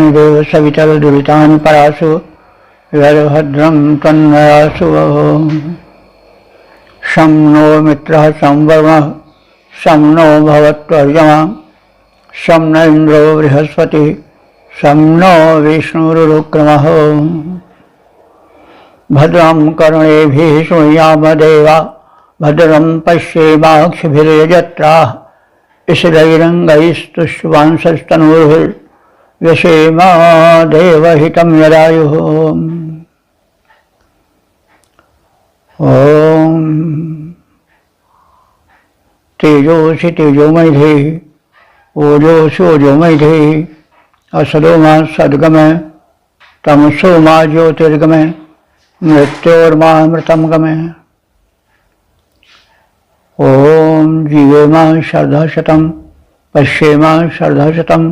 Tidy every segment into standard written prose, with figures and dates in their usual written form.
भद्राणि देव सवितरदुरितानि परासु भद्रं तन्नयासु। शं नो मित्रः शं वरुणः शं नो भवत्वर्यमा शं न इन्द्रो बृहस्पतिः शं नो विष्णुरुक्रमः। भद्रं कर्णेभिः शृणुयाम देवा भद्रं पश्येमाक्षिभिर्यजत्राः स्थिरैरङ्गैस्तुष्टुवांसस्तनूभिर्व्यसेम देवहितं यदायुः। ॐ तेजोषि तेजोमयधे ओजोषि ओजोमयधे असदो मा सद्गमय तमसो मा ज्योतिर्गमय मृत्योर्मामृतं गमय। ॐ जीवेमा शर्धशतं पश्येमा शर्धशतं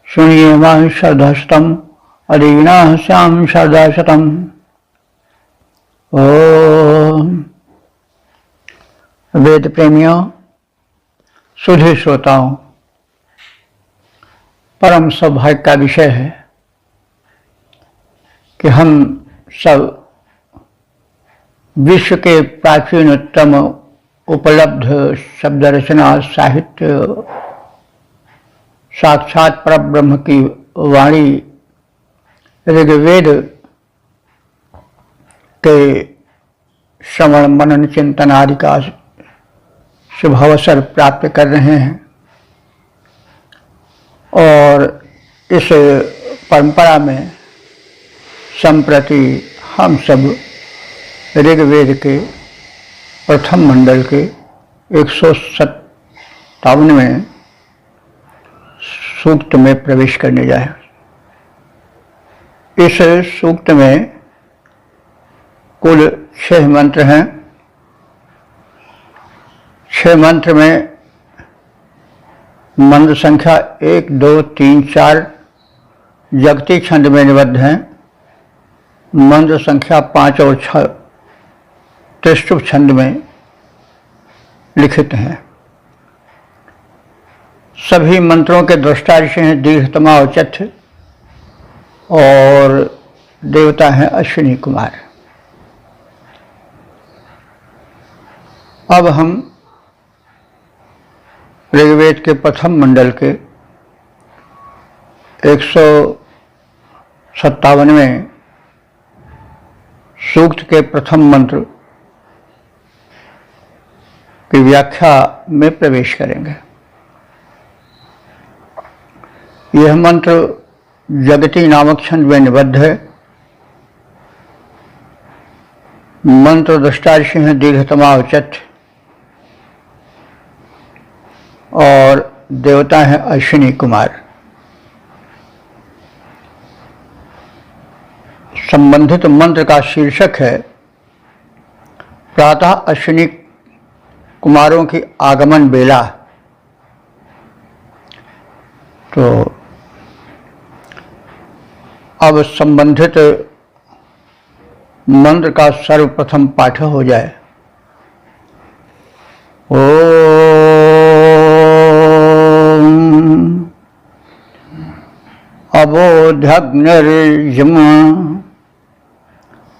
शृण्येमा शर्धशतं अदीनाः स्याम शर्धशतम्। ओम वेद प्रेमियों, सुधी श्रोताओं, परम सौभाग्य का विषय है कि हम सब विश्व के प्राचीनतम उपलब्ध शब्द रचना साहित्य साक्षात परब्रह्म की वाणी ऋग्वेद के श्रवण मनन चिंतन आदि का शुभ अवसर प्राप्त कर रहे हैं और इस परंपरा में संप्रति हम सब ऋग्वेद के प्रथम मंडल के 157वें सूक्त में प्रवेश करने जाए। इस सूक्त में कुल 6 मंत्र हैं। 6 मंत्र में मंत्र संख्या 1, 2, 3, 4 जगती छंद में निबद्ध हैं। मंत्र संख्या 5 और 6 त्रिष्टुप छंद में लिखित हैं। सभी मंत्रों के दृष्टा ऋषि हैं दीर्घतमा औचथ्य और देवता हैं अश्विनी कुमार। अब हम ऋग्वेद के प्रथम मंडल के 157वें सूक्त के प्रथम मंत्र की व्याख्या में प्रवेश करेंगे। यह मंत्र जगती नामक छंद में निबद्ध है। मंत्र दृष्टा ऋषि हैं दीर्घतमा औचथ्य और देवता हैं अश्विनी कुमार। संबंधित मंत्र का शीर्षक है प्रातः अश्विनी कुमारों की आगमन बेला। तो अब संबंधित मंत्र का सर्वप्रथम पाठ हो जाए। ओम अबोध्यग्निर्यम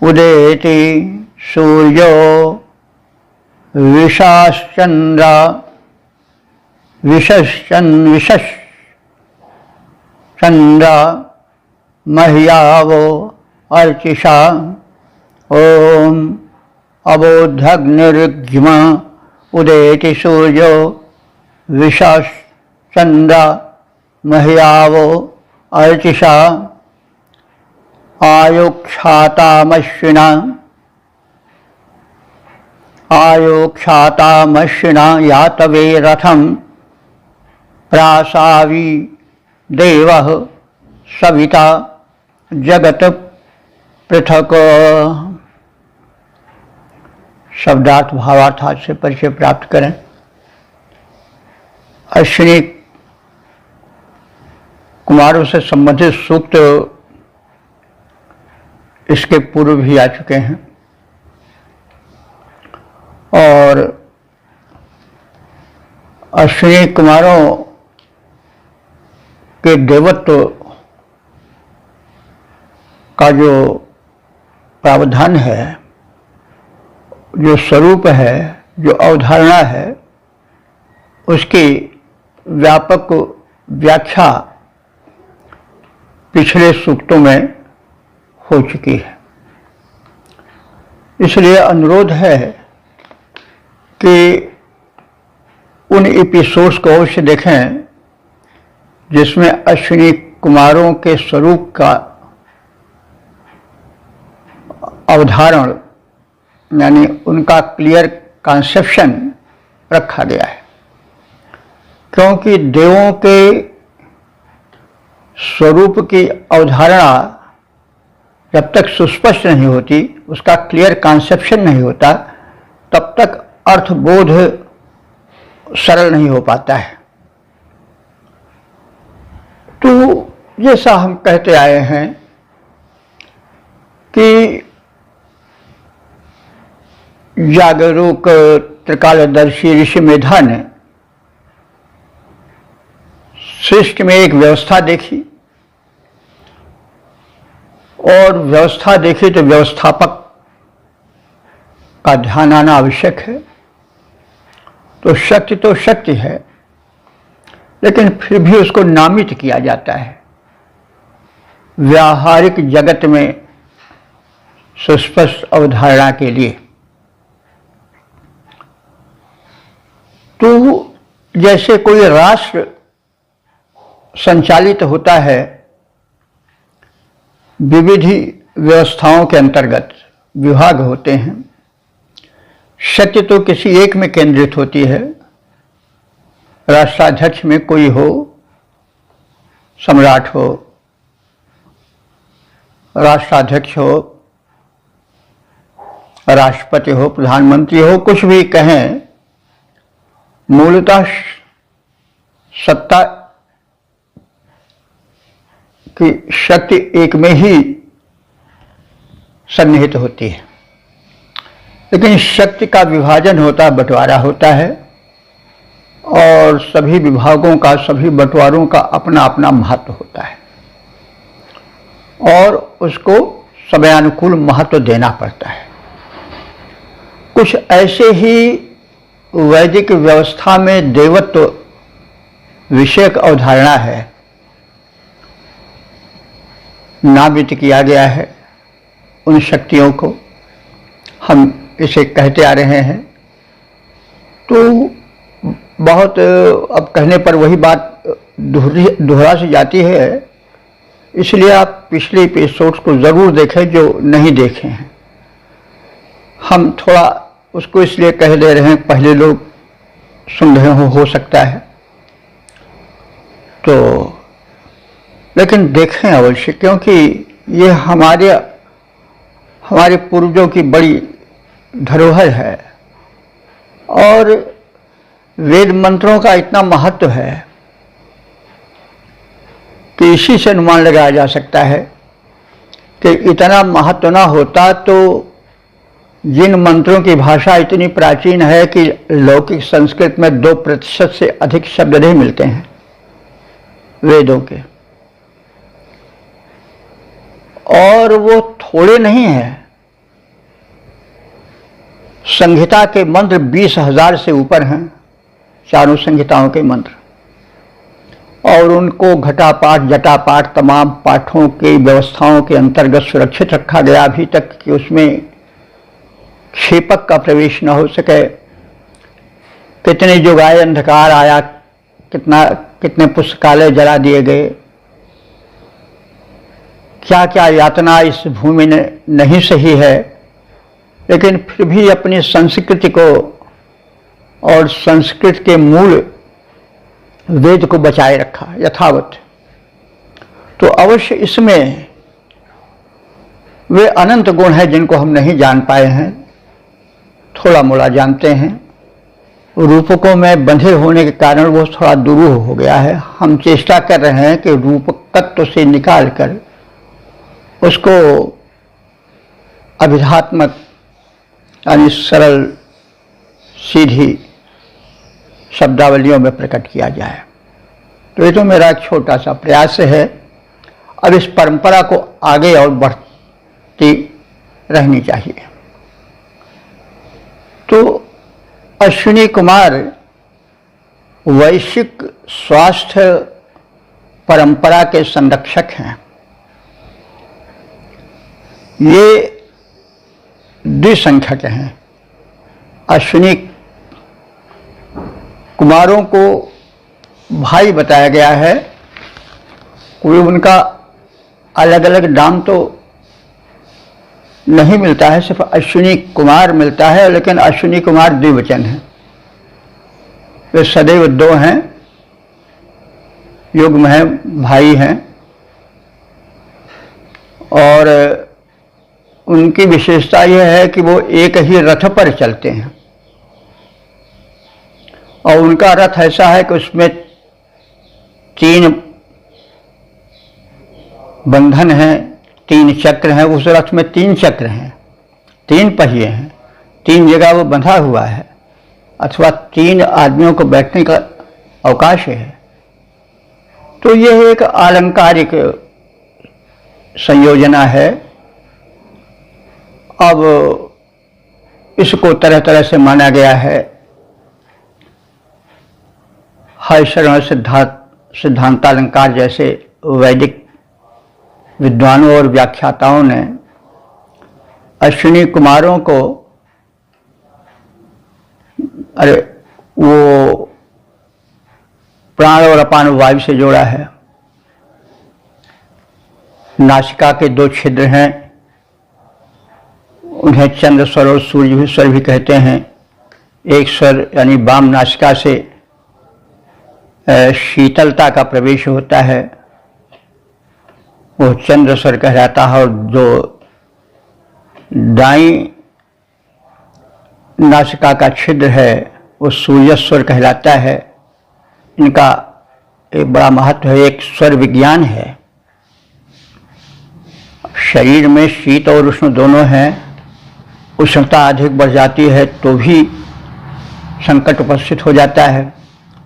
उदेति सूर्यो विशाश्चंद्र विशश्चंद्र मह्यावो अर्चिषा। ओम अबोध्यग्निर्यम उदेति सूर्यो विशाश्चंद्र मह्यावो अर्चिषा। आयोक्षातामश्विना यातवे रथम प्रासावी देवः सविता जगत पृथक। शब्दार्थ भावार्थ आज से परिचय प्राप्त करें। अश्विनी कुमारों से संबंधित सूक्त इसके पूर्व भी आ चुके हैं और अश्विनी कुमारों के देवत्व का जो प्रावधान है, जो स्वरूप है, जो अवधारणा है, उसकी व्यापक व्याख्या पिछले सूक्तों में हो चुकी है। इसलिए अनुरोध है कि उन एपिसोड्स को अवश्य देखें जिसमें अश्विनी कुमारों के स्वरूप का अवधारण यानी उनका क्लियर कॉन्सेप्शन रखा गया है। क्योंकि देवों के स्वरूप की अवधारणा जब तक सुस्पष्ट नहीं होती, उसका क्लियर कॉन्सेप्शन नहीं होता, तब तक अर्थबोध सरल नहीं हो पाता है। तो जैसा हम कहते आए हैं कि जागरूक त्रिकालदर्शी ऋषि मेधा ने सृष्टि में एक व्यवस्था देखी, और व्यवस्था देखी तो व्यवस्थापक का ध्यान आना आवश्यक है। तो शक्ति है, लेकिन फिर भी उसको नामित किया जाता है व्यावहारिक जगत में सुस्पष्ट अवधारणा के लिए। तो जैसे कोई राष्ट्र संचालित होता है विविध व्यवस्थाओं के अंतर्गत, विभाग होते हैं, शक्ति तो किसी एक में केंद्रित होती है। राष्ट्राध्यक्ष में कोई हो, सम्राट हो, राष्ट्राध्यक्ष हो, राष्ट्रपति हो, प्रधानमंत्री हो, कुछ भी कहें, मूलतः सत्ता की शक्ति एक में ही सन्निहित होती है। लेकिन शक्ति का विभाजन होता है, बंटवारा होता है, और सभी विभागों का, सभी बंटवारों का अपना अपना महत्व होता है, और उसको समयानुकूल महत्व देना पड़ता है। कुछ ऐसे ही वैदिक व्यवस्था में देवत्व विषयक अवधारणा है, नामित किया गया है उन शक्तियों को, हम इसे कहते आ रहे हैं। तो बहुत अब कहने पर वही बात दोहरा सी जाती है, इसलिए आप पिछले एपिसोड्स को ज़रूर देखें जो नहीं देखे हैं। हम थोड़ा उसको इसलिए कह दे रहे हैं, पहले लोग सुन रहे हो सकता है, तो लेकिन देखें अवश्य, क्योंकि ये हमारे पूर्वजों की बड़ी धरोहर है, और वेद मंत्रों का इतना महत्व है कि इसी से अनुमान लगाया जा सकता है कि इतना महत्व ना होता तो जिन मंत्रों की भाषा इतनी प्राचीन है कि लौकिक संस्कृत में 2% से अधिक शब्द नहीं मिलते हैं वेदों के, और वो थोड़े नहीं हैं। संहिता के मंत्र 20,000 से ऊपर हैं, चारों संहिताओं के मंत्र, और उनको घटापाठ जटापाठ तमाम पाठों की व्यवस्थाओं के अंतर्गत सुरक्षित रखा गया अभी तक कि उसमें क्षेपक का प्रवेश न हो सके। कितने जुगाए अंधकार आया, कितने पुस्तकालय जला दिए गए, क्या क्या यातना इस भूमि ने नहीं सही है, लेकिन फिर भी अपनी संस्कृति को और संस्कृत के मूल वेद को बचाए रखा यथावत। तो अवश्य इसमें वे अनंत गुण हैं जिनको हम नहीं जान पाए हैं, थोड़ा मोड़ा जानते हैं। रूपकों में बंधे होने के कारण वो थोड़ा दुरूह हो गया है। हम चेष्टा कर रहे हैं कि रूपकत्व से निकालकर उसको अभिधात्मक यानी सरल सीधी शब्दावलियों में प्रकट किया जाए। तो ये तो मेरा एक छोटा सा प्रयास है। अब इस परंपरा को आगे और शक्ति रहनी चाहिए। तो अश्विनी कुमार वैश्विक स्वास्थ्य परंपरा के संरक्षक हैं। ये द्विसंख्यक हैं। अश्विनी कुमारों को भाई बताया गया है। कोई उनका अलग अलग नाम तो नहीं मिलता है, सिर्फ अश्विनी कुमार मिलता है, लेकिन अश्विनी कुमार द्विवचन है। वे सदैव दो हैं, युग्म हैं, भाई हैं। और उनकी विशेषता यह है कि वो एक ही रथ पर चलते हैं और उनका रथ ऐसा है कि उसमें 3 बंधन हैं, 3 चक्र हैं। उस रथ में 3 चक्र हैं, 3 पहिए हैं, 3 जगह वो बंधा हुआ है, अथवा 3 आदमियों को बैठने का अवकाश है। तो यह एक आलंकारिक संयोजना है। अब इसको तरह तरह से माना गया है। हर्षण सिद्धांतालंकार जैसे वैदिक विद्वानों और व्याख्याताओं ने अश्विनी कुमारों को वो प्राण और अपान वायु से जोड़ा है। नासिका के 2 छिद्र हैं, उन्हें चंद्र स्वर और सूर्य स्वर भी कहते हैं। एक स्वर यानी वाम नासिका से शीतलता का प्रवेश होता है, वो चंद्र स्वर कहलाता है, और जो दाईं नासिका का छिद्र है वो सूर्य स्वर कहलाता है। इनका एक बड़ा महत्व है, एक स्वर विज्ञान है। शरीर में शीत और उष्ण दोनों हैं। उष्णता अधिक बढ़ जाती है तो भी संकट उपस्थित हो जाता है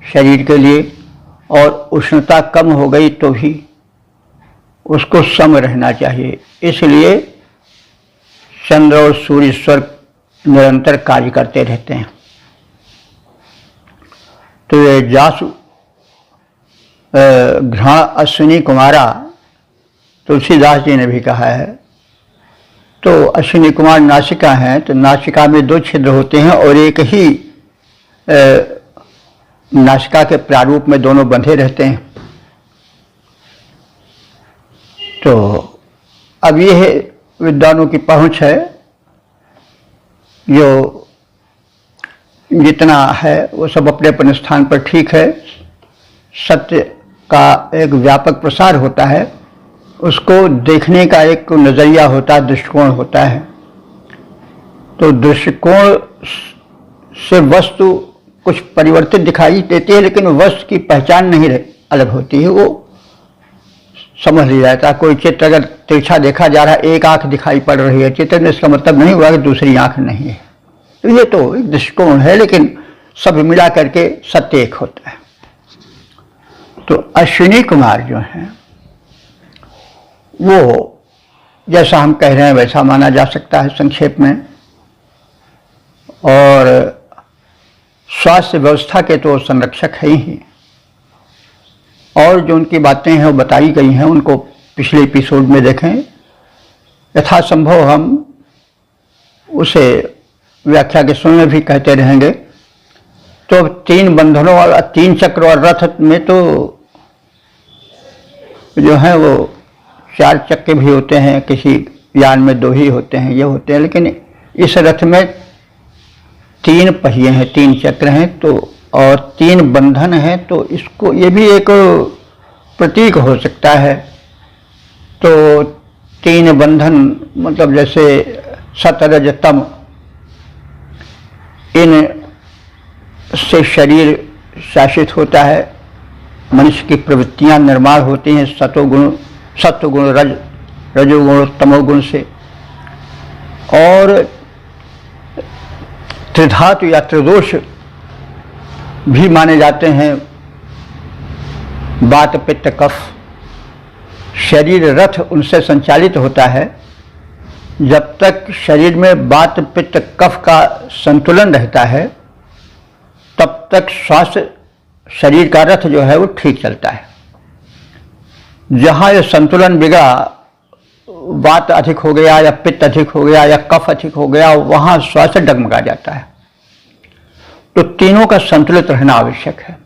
शरीर के लिए, और उष्णता कम हो गई तो भी उसको सम रहना चाहिए। इसलिए चंद्र और सूर्य स्वर निरंतर कार्य करते रहते हैं। तो ये जासु घृणा अश्विनी कुमारा तुलसीदास जी ने भी कहा है। तो अश्विनी कुमार नासिका हैं, तो नासिका में 2 छिद्र होते हैं और एक ही नासिका के प्रारूप में दोनों बंधे रहते हैं। तो अब यह विद्वानों की पहुंच है, जो जितना है वो सब अपने अपने स्थान पर ठीक है। सत्य का एक व्यापक प्रसार होता है, उसको देखने का एक नज़रिया होता है, दृष्टिकोण होता है। तो दृष्टिकोण से वस्तु कुछ परिवर्तित दिखाई देती है, लेकिन वस्तु की पहचान नहीं अलग होती है, वो समझ लिया जाता है। कोई चित्र अगर तिरछा देखा जा रहा है, एक आंख दिखाई पड़ रही है चित्र में, इसका मतलब नहीं हुआ कि दूसरी आंख नहीं है। तो ये तो एक दृष्टिकोण है, लेकिन सब मिला करके सत्य एक होता है। तो अश्विनी कुमार जो हैं वो जैसा हम कह रहे हैं वैसा माना जा सकता है संक्षेप में। और स्वास्थ्य व्यवस्था के तो संरक्षक है ही। और जो उनकी बातें हैं वो बताई गई हैं, उनको पिछले एपिसोड में देखें। यथासंभव हम उसे व्याख्या के समय में भी कहते रहेंगे। तो 3 बंधनों वाला 3 चक्र और रथ में तो जो है वो 4 चक्के भी होते हैं, किसी यान में 2 ही होते हैं, ये होते हैं। लेकिन इस रथ में 3 पहिए हैं, 3 चक्र हैं, तो और 3 बंधन हैं। तो इसको ये भी एक प्रतीक हो सकता है। तो 3 बंधन मतलब जैसे सत रज तम, इन से शरीर शासित होता है, मनुष्य की प्रवृत्तियां निर्माण होती हैं सत्वगुण रजोगुण तमोगुण से। और त्रिधातु या त्रिदोष भी माने जाते हैं, वात पित्त कफ। शरीर रथ उनसे संचालित होता है। जब तक शरीर में वात पित्त कफ का संतुलन रहता है तब तक स्वास्थ्य शरीर का रथ जो है वो ठीक चलता है। जहाँ ये संतुलन बिगड़ा, वात अधिक हो गया या पित्त अधिक हो गया या कफ अधिक हो गया, वहाँ स्वास्थ्य डगमगा जाता है। तो तीनों का संतुलित रहना आवश्यक है।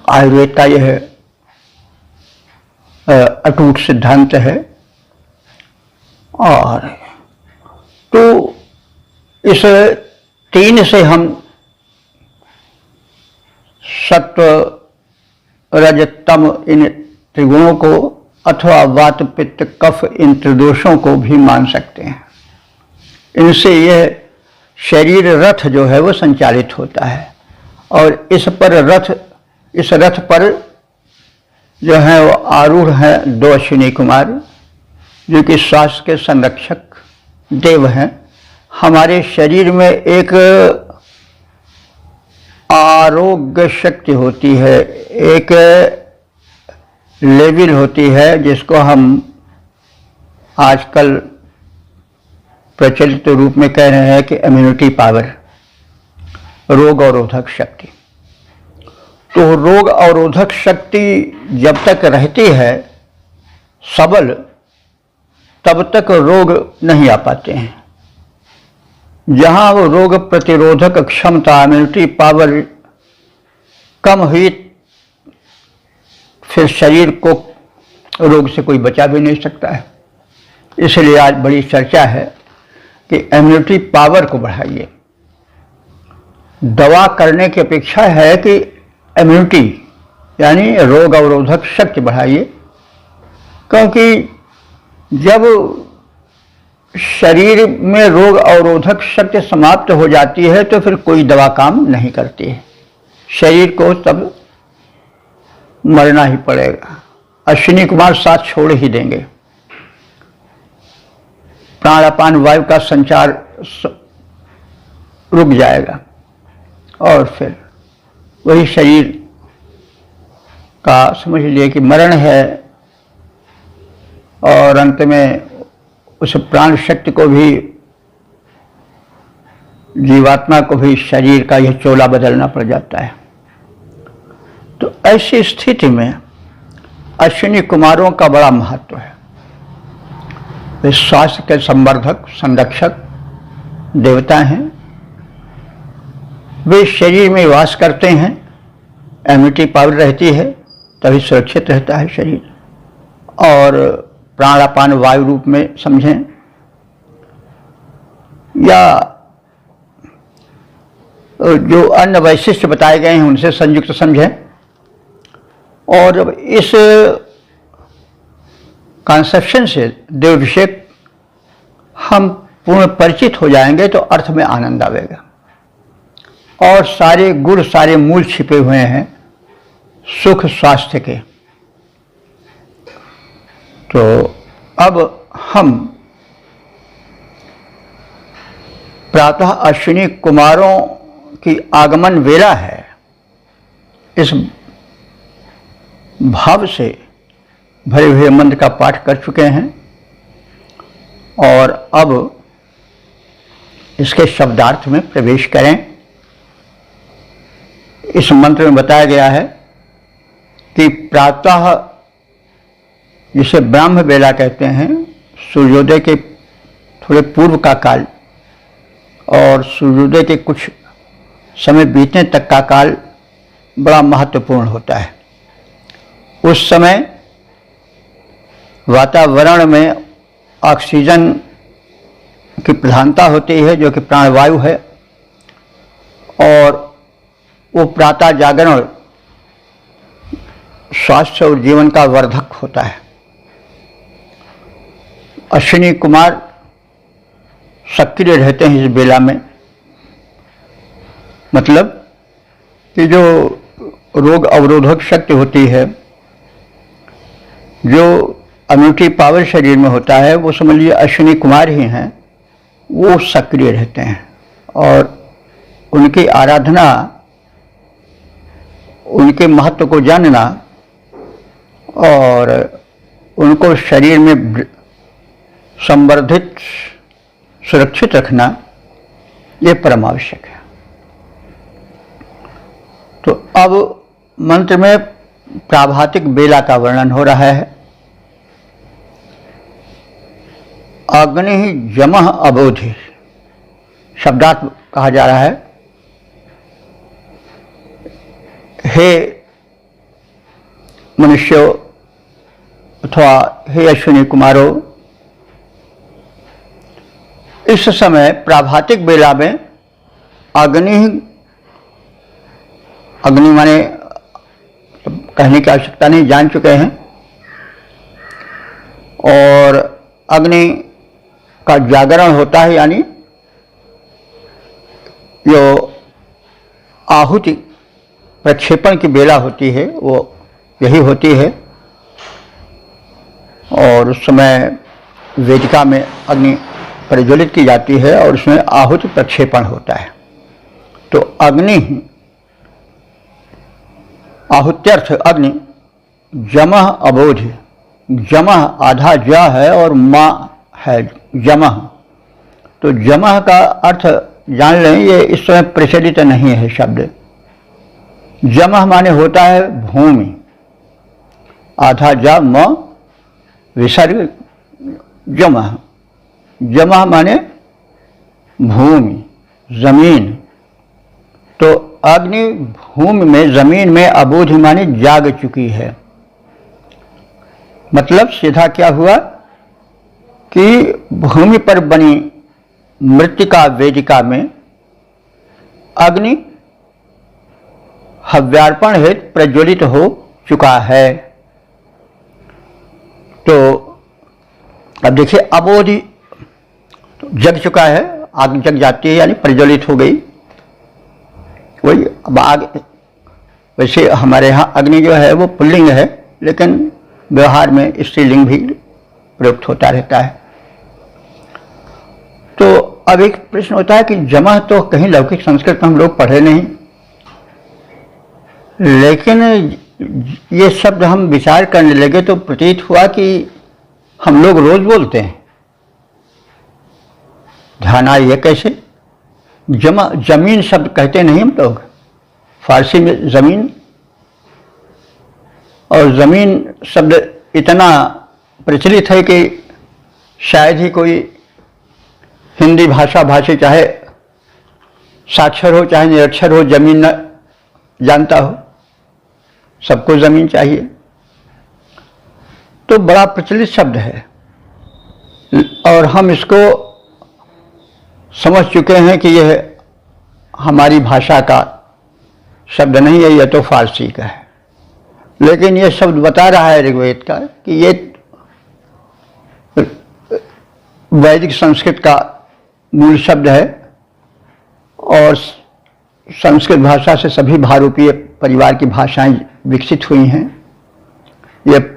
आयुर्वेद का यह अटूट सिद्धांत है। और तो इस तीन से हम सत्व रज तम इन त्रिगुणों को अथवा वात पित्त कफ इन त्रिदोषों को भी मान सकते हैं। इनसे यह शरीर रथ जो है वो संचालित होता है। और इस रथ पर जो है वो आरूढ़ हैं दो अश्विनी कुमार, जो कि स्वास्थ्य के संरक्षक देव हैं। हमारे शरीर में एक आरोग्य शक्ति होती है, एक लेवल होती है जिसको हम आजकल प्रचलित रूप में कह रहे हैं कि इम्यूनिटी पावर, रोग अवरोधक शक्ति। तो रोग अवरोधक शक्ति जब तक रहती है सबल, तब तक रोग नहीं आ पाते हैं। जहां वो रोग प्रतिरोधक क्षमता, इम्यूनिटी पावर कम हुई, फिर शरीर को रोग से कोई बचा भी नहीं सकता है। इसलिए आज बड़ी चर्चा है कि इम्यूनिटी पावर को बढ़ाइए। दवा करने की अपेक्षा है कि इम्यूनिटी यानी रोग अवरोधक शक्ति बढ़ाइए, क्योंकि जब शरीर में रोग अवरोधक शक्ति समाप्त हो जाती है तो फिर कोई दवा काम नहीं करती है। शरीर को तब मरना ही पड़ेगा। अश्विनी कुमार साथ छोड़ ही देंगे। प्राणापान वायु का संचार रुक जाएगा और फिर वही शरीर का समझ लिए कि मरण है। और अंत में उस प्राण शक्ति को भी, जीवात्मा को भी शरीर का यह चोला बदलना पड़ जाता है। तो ऐसी स्थिति में अश्विनी कुमारों का बड़ा महत्व है। वे स्वास्थ्य के संवर्धक, संरक्षक देवता हैं। वे शरीर में वास करते हैं, इम्यूनिटी पावर रहती है तभी सुरक्षित रहता है शरीर। और प्राणापान वायु रूप में समझें या जो अन्य वैशिष्ट बताए गए हैं उनसे संयुक्त समझें। और जब इस कॉन्सेप्शन से देवाभिषेक हम पूर्ण परिचित हो जाएंगे तो अर्थ में आनंद आएगा। और सारे गुण, सारे मूल छिपे हुए हैं सुख स्वास्थ्य के। तो अब हम प्रातः अश्विनी कुमारों की आगमन वेला है, इस भाव से भरे हुए मंत्र का पाठ कर चुके हैं। और अब इसके शब्दार्थ में प्रवेश करें। इस मंत्र में बताया गया है कि प्रातः, जिसे ब्राह्म बेला कहते हैं, सूर्योदय के थोड़े पूर्व का काल और सूर्योदय के कुछ समय बीतने तक का काल बड़ा महत्वपूर्ण होता है। उस समय वातावरण में ऑक्सीजन की प्रधानता होती है जो कि प्राणवायु है। और वो प्रातः जागरण स्वास्थ्य और जीवन का वर्धक होता है। अश्विनी कुमार सक्रिय रहते हैं इस बेला में। मतलब कि जो रोग अवरोधक शक्ति होती है, जो इम्यूनिटी पावर शरीर में होता है, वो समझ लीजिए अश्विनी कुमार ही हैं, वो सक्रिय रहते हैं। और उनकी आराधना, उनके महत्व को जानना और उनको शरीर में संवर्धित सुरक्षित रखना ये परम आवश्यक है। तो अब मंत्र में प्राभातिक बेला का वर्णन हो रहा है। अग्नि जमः अबोधि शब्दार्थ कहा जा रहा है। हे मनुष्यों अथवा हे अश्विनी कुमारों, इस समय प्राभातिक बेला में अग्नि माने कहने की आवश्यकता नहीं, जान चुके हैं। और अग्नि का जागरण होता है, यानी जो आहुति प्रक्षेपण की बेला होती है वो यही होती है। और उस समय वेदिका में अग्नि प्रज्वलित की जाती है और उसमें आहुति प्रक्षेपण होता है। तो अग्नि आहुत्यर्थ अग्नि जमः अबोधि, जमः आधा ज है और माँ है जमः। तो जमः का अर्थ जान लें, ये इस समय प्रचलित नहीं है शब्द। जमः माने होता है भूमि, आधा ज म विसर्ग जमः। जमः माने भूमि, जमीन। तो अग्नि भूमि में, जमीन में, अबोधि माने जाग चुकी है। मतलब सीधा क्या हुआ कि भूमि पर बनी मृत्तिका वेदिका में अग्नि हव्यार्पण हेतु प्रज्वलित हो चुका है। तो अब देखिए, अबोधि तो जग चुका है, आग जग जाती है यानी प्रज्वलित हो गई। वही अब आग, वैसे हमारे यहाँ अग्नि जो है वो पुल्लिंग है, लेकिन व्यवहार में स्त्रीलिंग भी प्रयुक्त होता रहता है। तो अब एक प्रश्न होता है कि जमः तो कहीं लौकिक संस्कृत में हम लोग पढ़े नहीं, लेकिन ये शब्द हम विचार करने लगे तो प्रतीत हुआ कि हम लोग रोज बोलते हैं। ध्यान आया ये कैसे? जमीन शब्द कहते नहीं हम लोग, फारसी में जमीन। और जमीन शब्द इतना प्रचलित है कि शायद ही कोई हिंदी भाषा भाषी, चाहे साक्षर हो चाहे निरक्षर हो, जमीन न जानता हो। सबको जमीन चाहिए। तो बड़ा प्रचलित शब्द है और हम इसको समझ चुके हैं कि यह हमारी भाषा का शब्द नहीं है, यह तो फारसी का है। लेकिन यह शब्द बता रहा है ऋग्वेद का कि ये वैदिक संस्कृत का मूल शब्द है और संस्कृत भाषा से सभी भारूपीय परिवार की भाषाएं विकसित हुई हैं। यह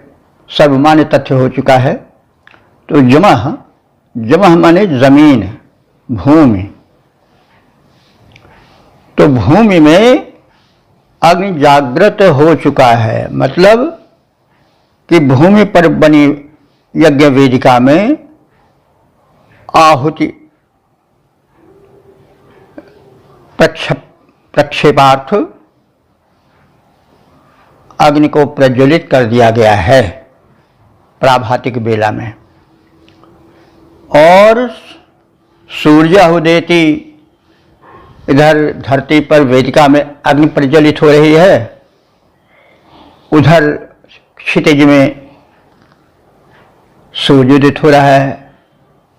सर्वमान्य तथ्य हो चुका है। तो जमः माने जमीन, भूमि। तो भूमि में अग्नि जागृत हो चुका है, मतलब कि भूमि पर बनी यज्ञ वेदिका में आहुति प्रक्षेपार्थ अग्नि को प्रज्वलित कर दिया गया है प्राभातिक बेला में। और सूर्याहुदेति, इधर धरती पर वेदिका में अग्नि प्रज्वलित हो रही है, उधर क्षितिज में सूर्योदित हो रहा है।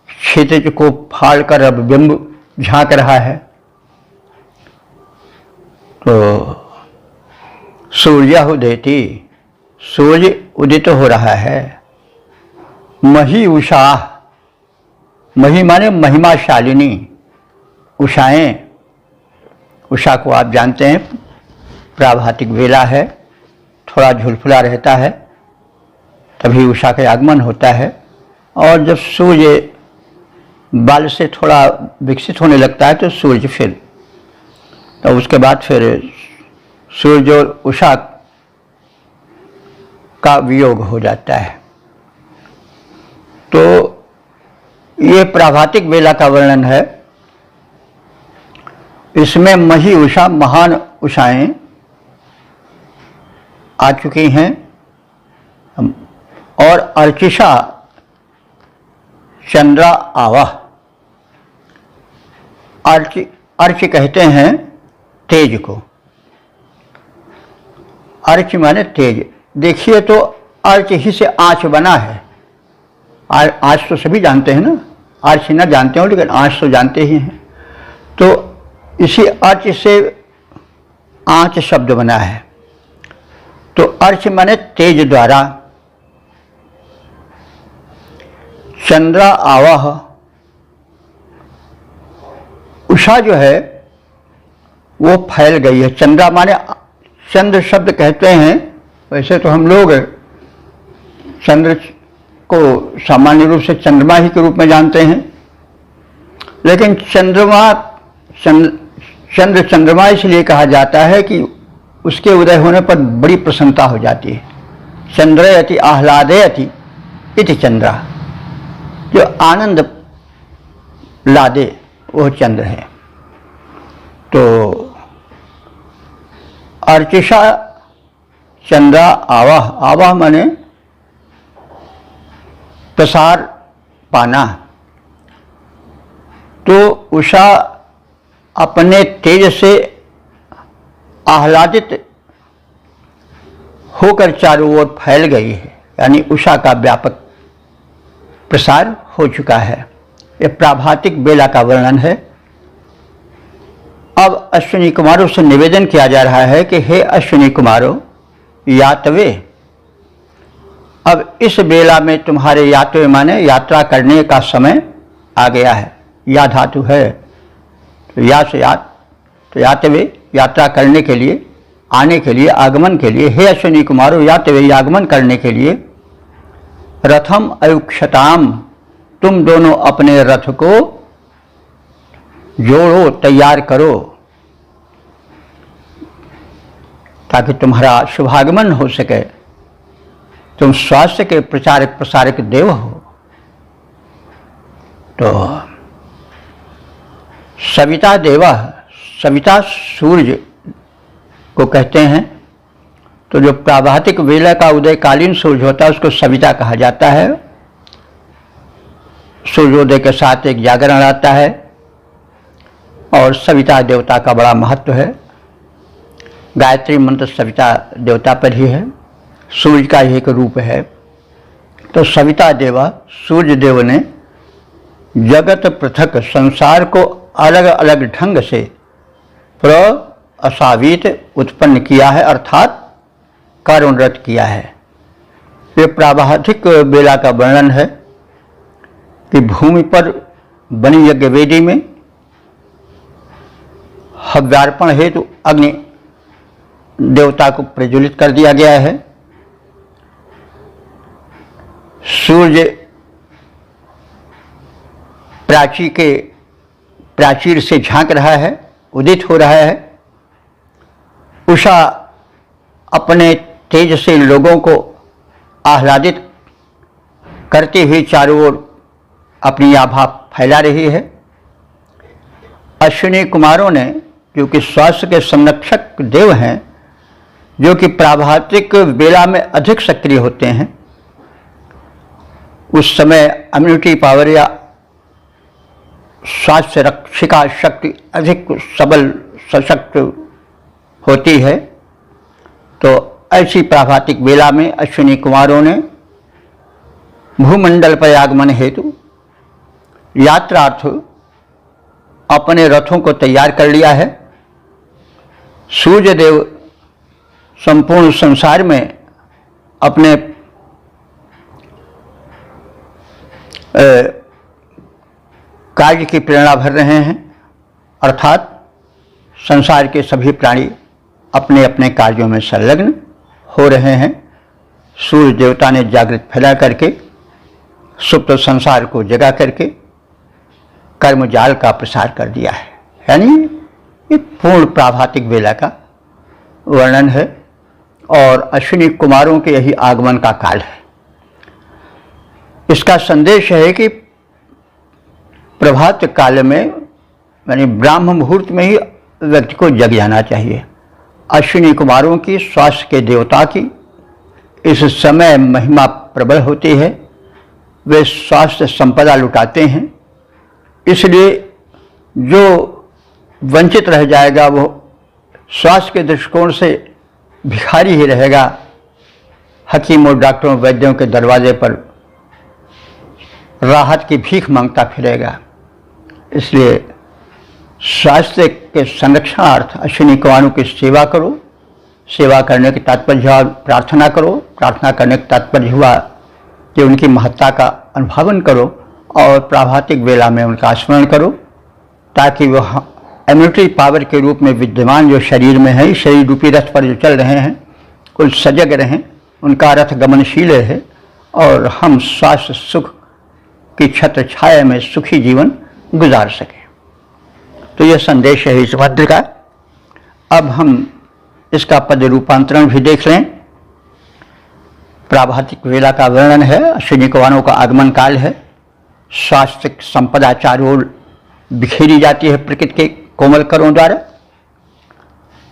क्षितिज को फाड़ कर अब बिंब झांक रहा है। तो सूर्याहुदेति, सूर्य उदित हो रहा है। मही उषा, मही माने महिमाशालिनी, उषाएं। उषा को आप जानते हैं प्राभातिक बेला है, थोड़ा झुलफुला रहता है, तभी उषा का आगमन होता है। और जब सूर्य बाल से थोड़ा विकसित होने लगता है तो सूर्य फिर, तो उसके बाद फिर सूर्य और उषा का वियोग हो जाता है। तो ये प्राभातिक बेला का वर्णन है। इसमें मही उषा, महान उषाएं आ चुकी हैं और अर्चिषा चंद्रा आवाह। अर्च कहते हैं तेज को। अर्च माने तेज। देखिए तो अर्च ही से आँच बना है। आँच तो सभी जानते हैं ना, अर्च न जानते हो लेकिन आँच तो जानते ही हैं। तो इसी अर्च से आँच शब्द बना है। तो अर्च माने तेज द्वारा। चंद्रा आवाह, उषा जो है वो फैल गई है। चंद्रा माने चंद्र शब्द कहते हैं। वैसे तो हम लोग चंद्र को सामान्य रूप से चंद्रमा ही के रूप में जानते हैं, लेकिन चंद्रमा इसलिए कहा जाता है कि उसके उदय होने पर बड़ी प्रसन्नता हो जाती है। चंद्रयति आह्लादयति इति चंद्रा, जो आनंद लादे वो चंद्र है। तो अर्चिषा चंद्रा आवाह। आवाह माने प्रसार पाना। तो उषा अपने तेज से आह्लादित होकर चारों ओर फैल गई है, यानी उषा का व्यापक प्रसार हो चुका है। यह प्राभातिक बेला का वर्णन है। अब अश्विनी कुमारों से निवेदन किया जा रहा है कि हे अश्विनी कुमारों, यातवे, अब इस बेला में तुम्हारे यातवे माने यात्रा करने का समय आ गया है। या धातु है तो या से यात, तो यातवे यात्रा करने के लिए, आने के लिए, आगमन के लिए। हे अश्विनी कुमारों, यातवे आगमन करने के लिए। रथम अयुक्षताम, तुम दोनों अपने रथ को जोड़ो, तैयार करो, ताकि तुम्हारा शुभागमन हो सके। तुम स्वास्थ्य के प्रचारक प्रसारक देव हो। तो सविता देवा, सविता सूर्य को कहते हैं। तो जो प्राभातिक वेला का उदयकालीन सूर्य होता है उसको सविता कहा जाता है। सूर्योदय के साथ एक जागरण आता है और सविता देवता का बड़ा महत्व है। गायत्री मंत्र सविता देवता पर ही है, सूर्य का ही एक रूप है। तो सविता देवा, सूर्य देव ने जगत पृथक संसार को अलग अलग ढंग से असावित उत्पन्न किया है, अर्थात कार्यरत किया है। ये प्राभातिक बेला का वर्णन है कि भूमि पर बनी यज्ञ वेदी में हव्यार्पण हेतु अग्नि देवता को प्रज्वलित कर दिया गया है। सूर्य प्राचीर से झांक रहा है, उदित हो रहा है। उषा अपने तेज से लोगों को आह्लादित करते हुए चारों ओर अपनी आभा फैला रही है। अश्विनी कुमारों ने, जो कि स्वास्थ्य के संरक्षक देव हैं, जो कि प्राभातिक बेला में अधिक सक्रिय होते हैं, उस समय इम्यूनिटी पावर या स्वास्थ्य रक्षिका शक्ति अधिक सबल सशक्त होती है। तो ऐसी प्राभातिक बेला में अश्विनी कुमारों ने भूमंडल पर आगमन हेतु यात्रार्थ अपने रथों को तैयार कर लिया है। सूर्य देव संपूर्ण संसार में अपने कार्य की प्रेरणा भर रहे हैं, अर्थात संसार के सभी प्राणी अपने अपने कार्यों में संलग्न हो रहे हैं। सूर्य देवता ने जागृत फैला करके सुप्त संसार को जगा करके कर्मजाल का प्रसार कर दिया है। यानी ये पूर्ण प्राभातिक बेला का वर्णन है और अश्विनी कुमारों के यही आगमन का काल है। इसका संदेश है कि प्रभात काल में यानी ब्राह्म मुहूर्त में ही व्यक्ति को जग जाना चाहिए। अश्विनी कुमारों की स्वास्थ्य के देवता की इस समय महिमा प्रबल होती है, वे स्वास्थ्य संपदा लुटाते हैं। इसलिए जो वंचित रह जाएगा वो स्वास्थ्य के दृष्टिकोण से भिखारी ही रहेगा, हकीमों डॉक्टरों वैद्यों के दरवाजे पर राहत की भीख मांगता फिरेगा। इसलिए स्वास्थ्य के संरक्षणार्थ अश्विनी कुमारों की सेवा करो। सेवा करने के तात्पर्य प्रार्थना करो। प्रार्थना करने का तात्पर्य हुआ कि उनकी महत्ता का अनुभावन करो और प्राभातिक वेला में उनका स्मरण करो, ताकि वह इम्यूनिटी पावर के रूप में विद्यमान जो शरीर में है, शरीर रूपी रथ पर जो चल रहे हैं, कुल सजग रहें, उनका रथ गमनशील है और हम स्वास्थ्य सुख की छत्र छाया में सुखी जीवन गुजार सकें। तो यह संदेश है इस मंत्र का। अब हम इसका पद रूपांतरण भी देख लें। प्राभातिक वेला का वर्णन है, अश्विनी कुमारों का आगमन काल है। स्वास्थ्य संपदा चारों ओर बिखेरी जाती है प्रकृति के कोमल करों द्वारा।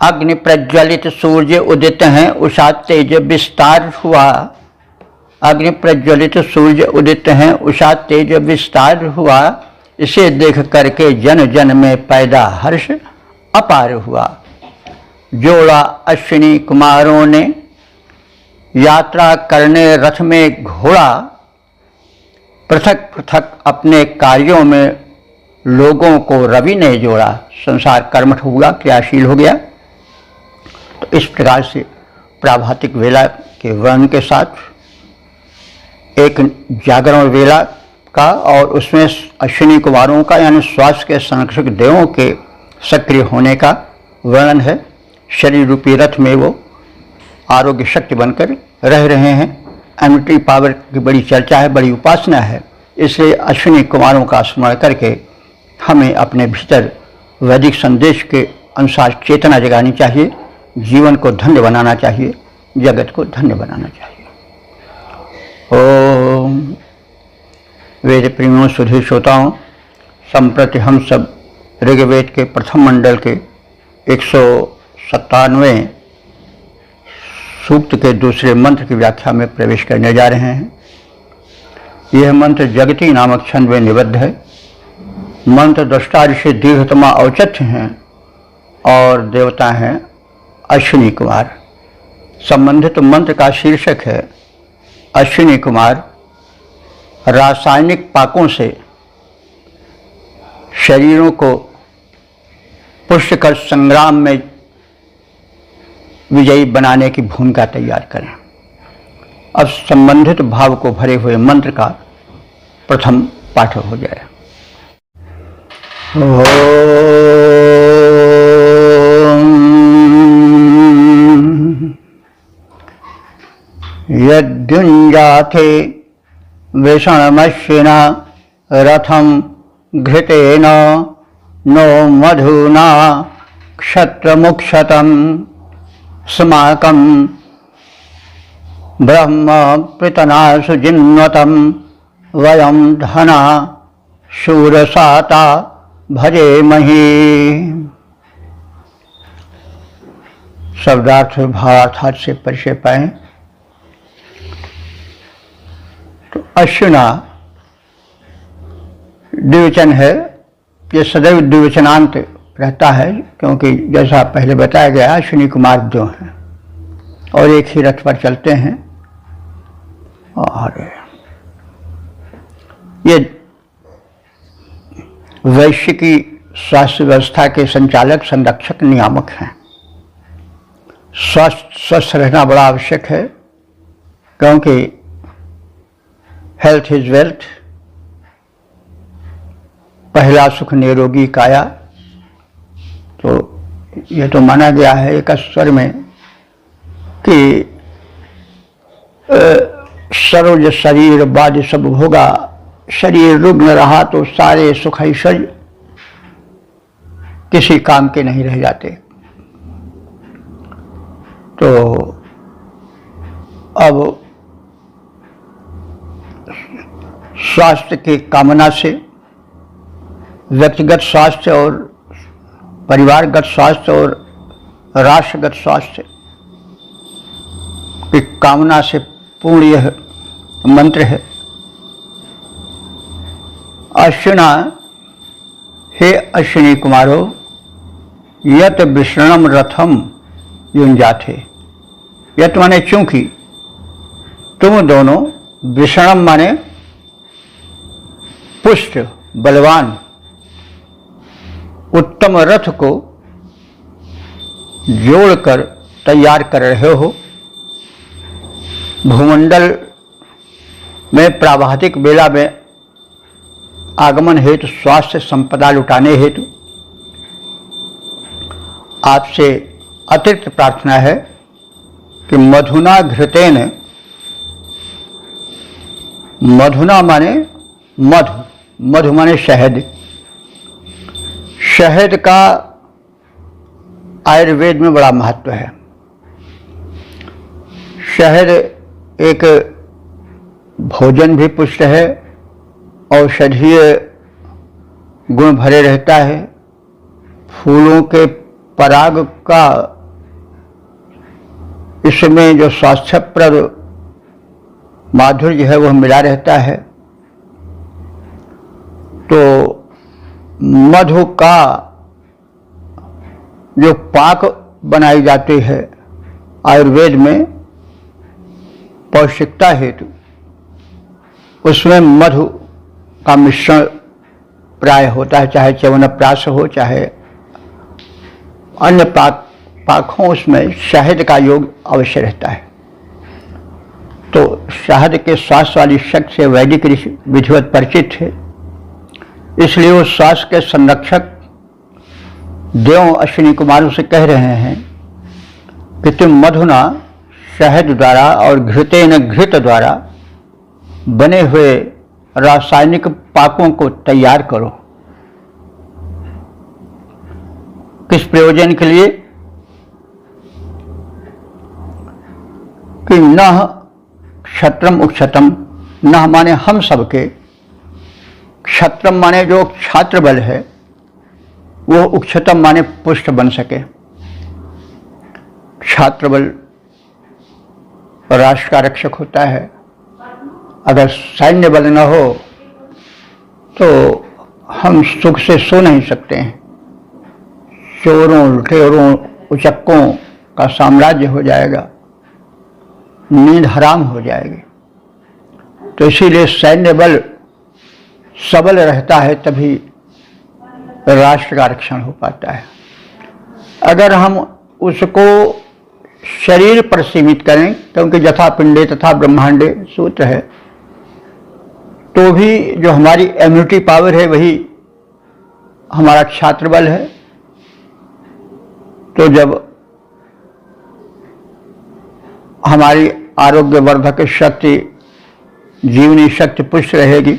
अग्नि प्रज्वलित सूर्य उदित हैं, उषा तेज विस्तार हुआ। अग्नि प्रज्वलित सूर्य उदित हैं, उषा तेज विस्तार हुआ। इसे देख करके जन जन में पैदा हर्ष अपार हुआ। जोड़ा अश्विनी कुमारों ने यात्रा करने रथ में घोड़ा, पृथक पृथक अपने कार्यों में लोगों को रवि ने जोड़ा। संसार कर्मठ हुआ, क्रियाशील हो गया। तो इस प्रकार से प्राभातिक वेला के वर्णन के साथ एक जागरण वेला का और उसमें अश्विनी कुमारों का यानी स्वास्थ्य के संरक्षक देवों के सक्रिय होने का वर्णन है। शरीर रूपी रथ में वो आरोग्य शक्ति बनकर रह रहे हैं। इम्यूनिटी पावर की बड़ी चर्चा है, बड़ी उपासना है। इसलिए अश्विनी कुमारों का स्मरण करके हमें अपने भीतर वैदिक संदेश के अनुसार चेतना जगानी चाहिए, जीवन को धन्य बनाना चाहिए, जगत को धन्य बनाना चाहिए। ओम वेद प्रेमियों सुधी श्रोताओं, संप्रति हम सब ऋग्वेद के प्रथम मंडल के 197वें सूक्त के दूसरे मंत्र की व्याख्या में प्रवेश करने जा रहे हैं। यह मंत्र जगती नामक छंद में निबद्ध है। मंत्र दृष्टा ऋषि दीर्घतमा औचित्य हैं और देवता हैं अश्विनी कुमार। संबंधित मंत्र का शीर्षक है अश्विनी कुमार रासायनिक पाकों से शरीरों को पुष्ट कर संग्राम में विजयी बनाने की भूमिका तैयार करें। अब संबंधित भाव को भरे हुए मंत्र का प्रथम पाठ हो जाए। यद्युञ्जाथे विषणमश्विना रथम घृतेन नो मधुना क्षत्रमुक्षतं स्माकं ब्रह्म पृतनासु जिन्वतं वयं धना शूरसाता भजेमहि। शब्दार्थ भावार्थ से परिचय पाएं तो अश्विना द्विवचन है। ये सदैव द्विवचनांत रहता है, क्योंकि जैसा पहले बताया गया अश्विनी कुमार दो हैं और एक ही रथ पर चलते हैं। और ये वैश्विकी स्वास्थ्य व्यवस्था के संचालक संरक्षक नियामक हैं। स्वस्थ रहना बड़ा आवश्यक है, क्योंकि हेल्थ इज वेल्थ। पहला सुख निरोगी काया। तो ये तो माना गया है एक स्वर में कि सरोज शरीर बाद सब होगा, शरीर रुग्ण रहा तो सारे सुख ऐश्वर्य किसी काम के नहीं रह जाते। तो अब स्वास्थ्य की कामना से व्यक्तिगत स्वास्थ्य और परिवारगत स्वास्थ्य और राष्ट्रगत स्वास्थ्य की कामना से पूर्ण यह मंत्र है। अश्विना, हे अश्विनी कुमारो, यत विषणम रथम युंजाथे। यत माने चूंकि तुम दोनों, विषणम माने पुष्ट बलवान उत्तम रथ को जोड़कर तैयार कर रहे हो। भूमंडल में प्राभातिक बेला में आगमन हेतु स्वास्थ्य संपदा लुटाने हेतु आपसे अतिरिक्त प्रार्थना है कि मधुना घृतेन, मधुना माने मधु, मधु माने शहद। शहद का आयुर्वेद में बड़ा महत्व है। शहद एक भोजन भी पुष्ट है, औषधीय गुण भरे रहता है। फूलों के पराग का इसमें जो स्वास्थ्यप्रद माधुर्य है वह मिला रहता है। तो मधु का जो पाक बनाई जाती है आयुर्वेद में पौष्टिकता हेतु, उसमें मधु का मिश्रण प्राय होता है, चाहे च्यवनप्राश हो चाहे अन्य पाक हो, उसमें शहद का योग अवश्य रहता है। तो शहद के स्वास्थ्य वाली शक्ति से वैदिक ऋषि विधिवत परिचित थे, इसलिए वो स्वास्थ्य के संरक्षक देव अश्विनी कुमारों से कह रहे हैं कि तुम मधुना शहद द्वारा और घृतेन घृत द्वारा बने हुए रासायनिक पाकों को तैयार करो। किस प्रयोजन के लिए? कि नह क्षत्रम उक्षतम, नह माने हम सबके, क्षत्रम माने जो छात्र बल है, वो उक्षतम माने पुष्ट बन सके। छात्र बल राष्ट्र का रक्षक होता है। अगर सैन्य बल न हो तो हम सुख से सो नहीं सकते हैं। चोरों, लुटेरों, उचक्कों का साम्राज्य हो जाएगा, नींद हराम हो जाएगी। तो इसीलिए सैन्य बल सबल रहता है, तभी राष्ट्र का रक्षण हो पाता है। अगर हम उसको शरीर पर सीमित करें, क्योंकि यथा पिंडे तथा ब्रह्मांडे सूत्र है, तो भी जो हमारी इम्यूनिटी पावर है वही हमारा छात्र बल है। तो जब हमारी आरोग्यवर्धक शक्ति, जीवनी शक्ति पुष्ट रहेगी,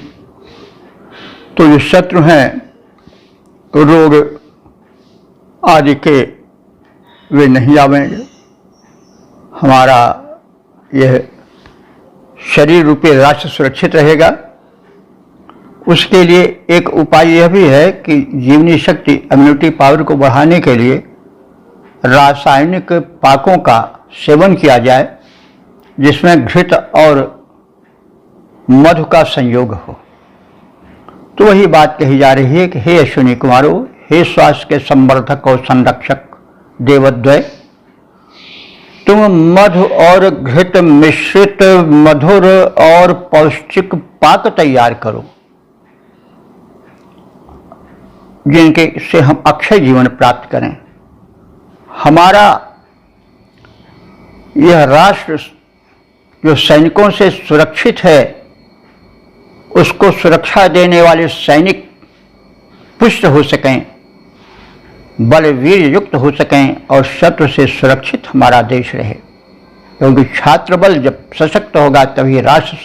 तो जो शत्रु हैं, रोग आदि के, वे नहीं आवेंगे। हमारा यह शरीर रूपी राष्ट्र सुरक्षित रहेगा। उसके लिए एक उपाय यह भी है कि जीवनी शक्ति, इम्यूनिटी पावर को बढ़ाने के लिए रासायनिक पाकों का सेवन किया जाए, जिसमें घृत और मधु का संयोग हो। तो वही बात कही जा रही है कि हे अश्विनी कुमारो, हे स्वास्थ्य के संवर्धक और संरक्षक देवद्वय, तुम मधु और घृत मिश्रित मधुर और पौष्टिक पाक तैयार करो, जिनके से हम अक्षय जीवन प्राप्त करें। हमारा यह राष्ट्र जो सैनिकों से सुरक्षित है, उसको सुरक्षा देने वाले सैनिक पुष्ट हो सकें, बल वीर युक्त हो सकें और शत्रु से सुरक्षित हमारा देश रहे। क्योंकि छात्र बल जब सशक्त होगा तभी राष्ट्र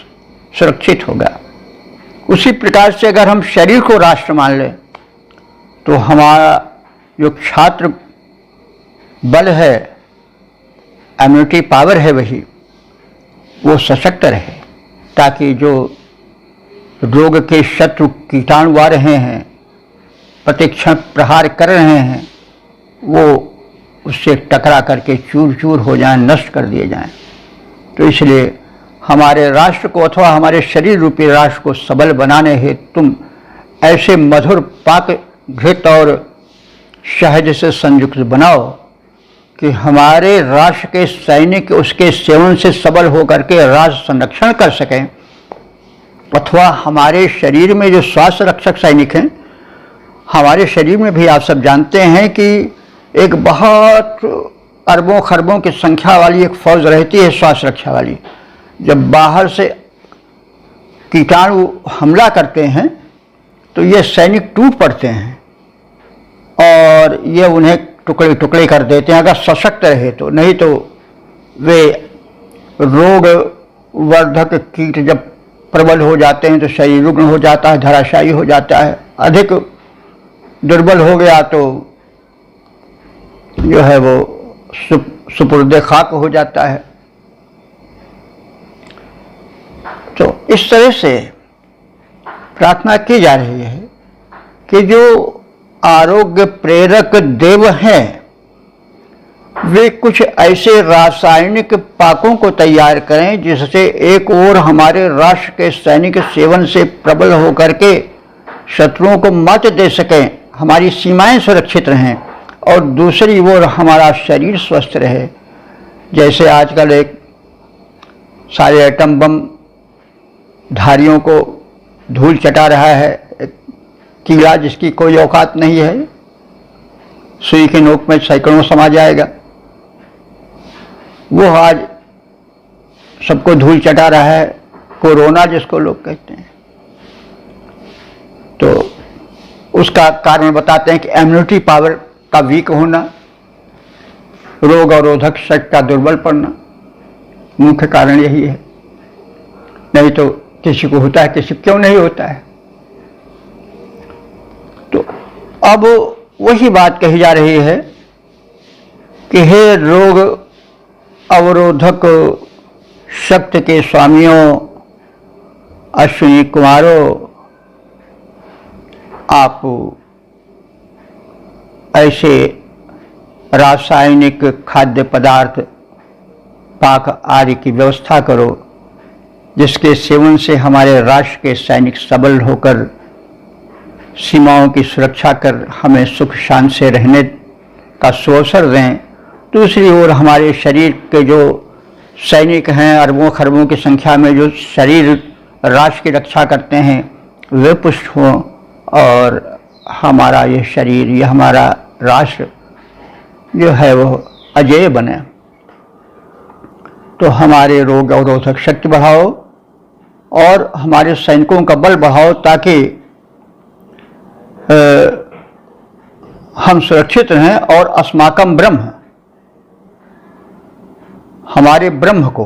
सुरक्षित होगा। उसी प्रकार से अगर हम शरीर को राष्ट्र मान लें तो हमारा जो छात्र बल है, इम्यूनिटी पावर है, वही वो सशक्त रहे, ताकि जो रोग के शत्रु कीटाणु आ रहे हैं प्रतिक्षण प्रहार कर रहे हैं वो उससे टकरा करके चूर चूर हो जाएं, नष्ट कर दिए जाएं। तो इसलिए हमारे राष्ट्र को अथवा हमारे शरीर रूपी राष्ट्र को सबल बनाने हेतु तुम ऐसे मधुर पाक घृत और शहद से संयुक्त बनाओ कि हमारे राष्ट्र के सैनिक उसके सेवन से सबल होकर के राष्ट्र संरक्षण कर सकें, अथवा हमारे शरीर में जो स्वास्थ्य रक्षक सैनिक हैं, हमारे शरीर में भी आप सब जानते हैं कि एक बहुत अरबों खरबों की संख्या वाली एक फौज रहती है स्वास्थ्य रक्षा वाली। जब बाहर से कीटाणु हमला करते हैं तो ये सैनिक टूट पड़ते हैं और ये उन्हें टुकड़े टुकड़े कर देते हैं अगर सशक्त रहे तो, नहीं तो वे रोग वर्धक कीट जब प्रबल हो जाते हैं तो शरीर रुग्ण हो जाता है, धराशायी हो जाता है। अधिक दुर्बल हो गया तो जो है वो सुपुर्दे खाक हो जाता है। तो इस तरह से प्रार्थना की जा रही है कि जो आरोग्य प्रेरक देव हैं वे कुछ ऐसे रासायनिक पाकों को तैयार करें जिससे एक ओर हमारे राष्ट्र के सैनिक सेवन से प्रबल होकर के शत्रुओं को मात दे सकें, हमारी सीमाएं सुरक्षित रहें, और दूसरी ओर हमारा शरीर स्वस्थ रहे। जैसे आजकल एक सारे एटम बम धारियों को धूल चटा रहा है, कीड़ा जिसकी कोई औकात नहीं है, सुई के नोक में सैकड़ों समा जाएगा, वो आज सबको धूल चटा रहा है, कोरोना जिसको लोग कहते हैं। तो उसका कारण बताते हैं कि इम्यूनिटी पावर का वीक होना, रोग अवरोधक शक्ति का दुर्बल पड़ना, मुख्य कारण यही है। नहीं तो किसी को होता है, किसी को क्यों नहीं होता है। तो अब वही बात कही जा रही है कि हे रोग अवरोधक शक्ति के स्वामियों, अश्विनी कुमारों, आप ऐसे रासायनिक खाद्य पदार्थ पाक आदि की व्यवस्था करो जिसके सेवन से हमारे राष्ट्र के सैनिक सबल होकर सीमाओं की सुरक्षा कर हमें सुख शांति से रहने का सुअवसर दें। दूसरी ओर हमारे शरीर के जो सैनिक हैं, अरबों खरबों की संख्या में जो शरीर राष्ट्र की रक्षा करते हैं, वे पुष्ट हों और हमारा ये शरीर, ये हमारा राष्ट्र जो है वो अजेय बने। तो हमारे रोग अवरोधक शक्ति बढ़ाओ और हमारे सैनिकों का बल बढ़ाओ ताकि हम सुरक्षित रहें। और अस्माकम ब्रह्म, हमारे ब्रह्म को,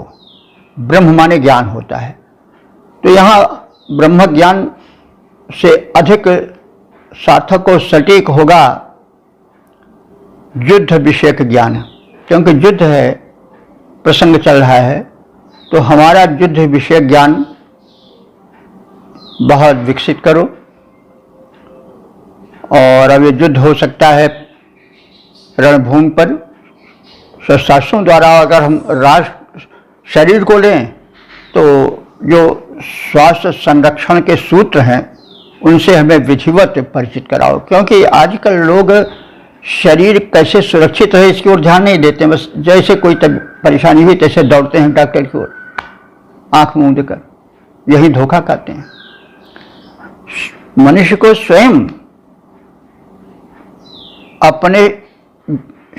ब्रह्म माने ज्ञान होता है, तो यहाँ ब्रह्म ज्ञान से अधिक सार्थक और सटीक होगा युद्ध विषयक ज्ञान, क्योंकि युद्ध है, प्रसंग चल रहा है, तो हमारा युद्ध विषयक ज्ञान बहुत विकसित करो। और अब ये युद्ध हो सकता है रणभूमि पर, शस्त्रास्त्रों द्वारा। अगर हम राष्ट्र शरीर को लें तो जो स्वास्थ्य संरक्षण के सूत्र हैं उनसे हमें विधिवत परिचित कराओ, क्योंकि आजकल लोग शरीर कैसे सुरक्षित रहे इसकी ओर ध्यान नहीं देते। बस जैसे कोई परेशानी हुई तैसे दौड़ते हैं डॉक्टर की ओर, आंख मूंद कर, यही धोखा खाते हैं। मनुष्य को स्वयं अपने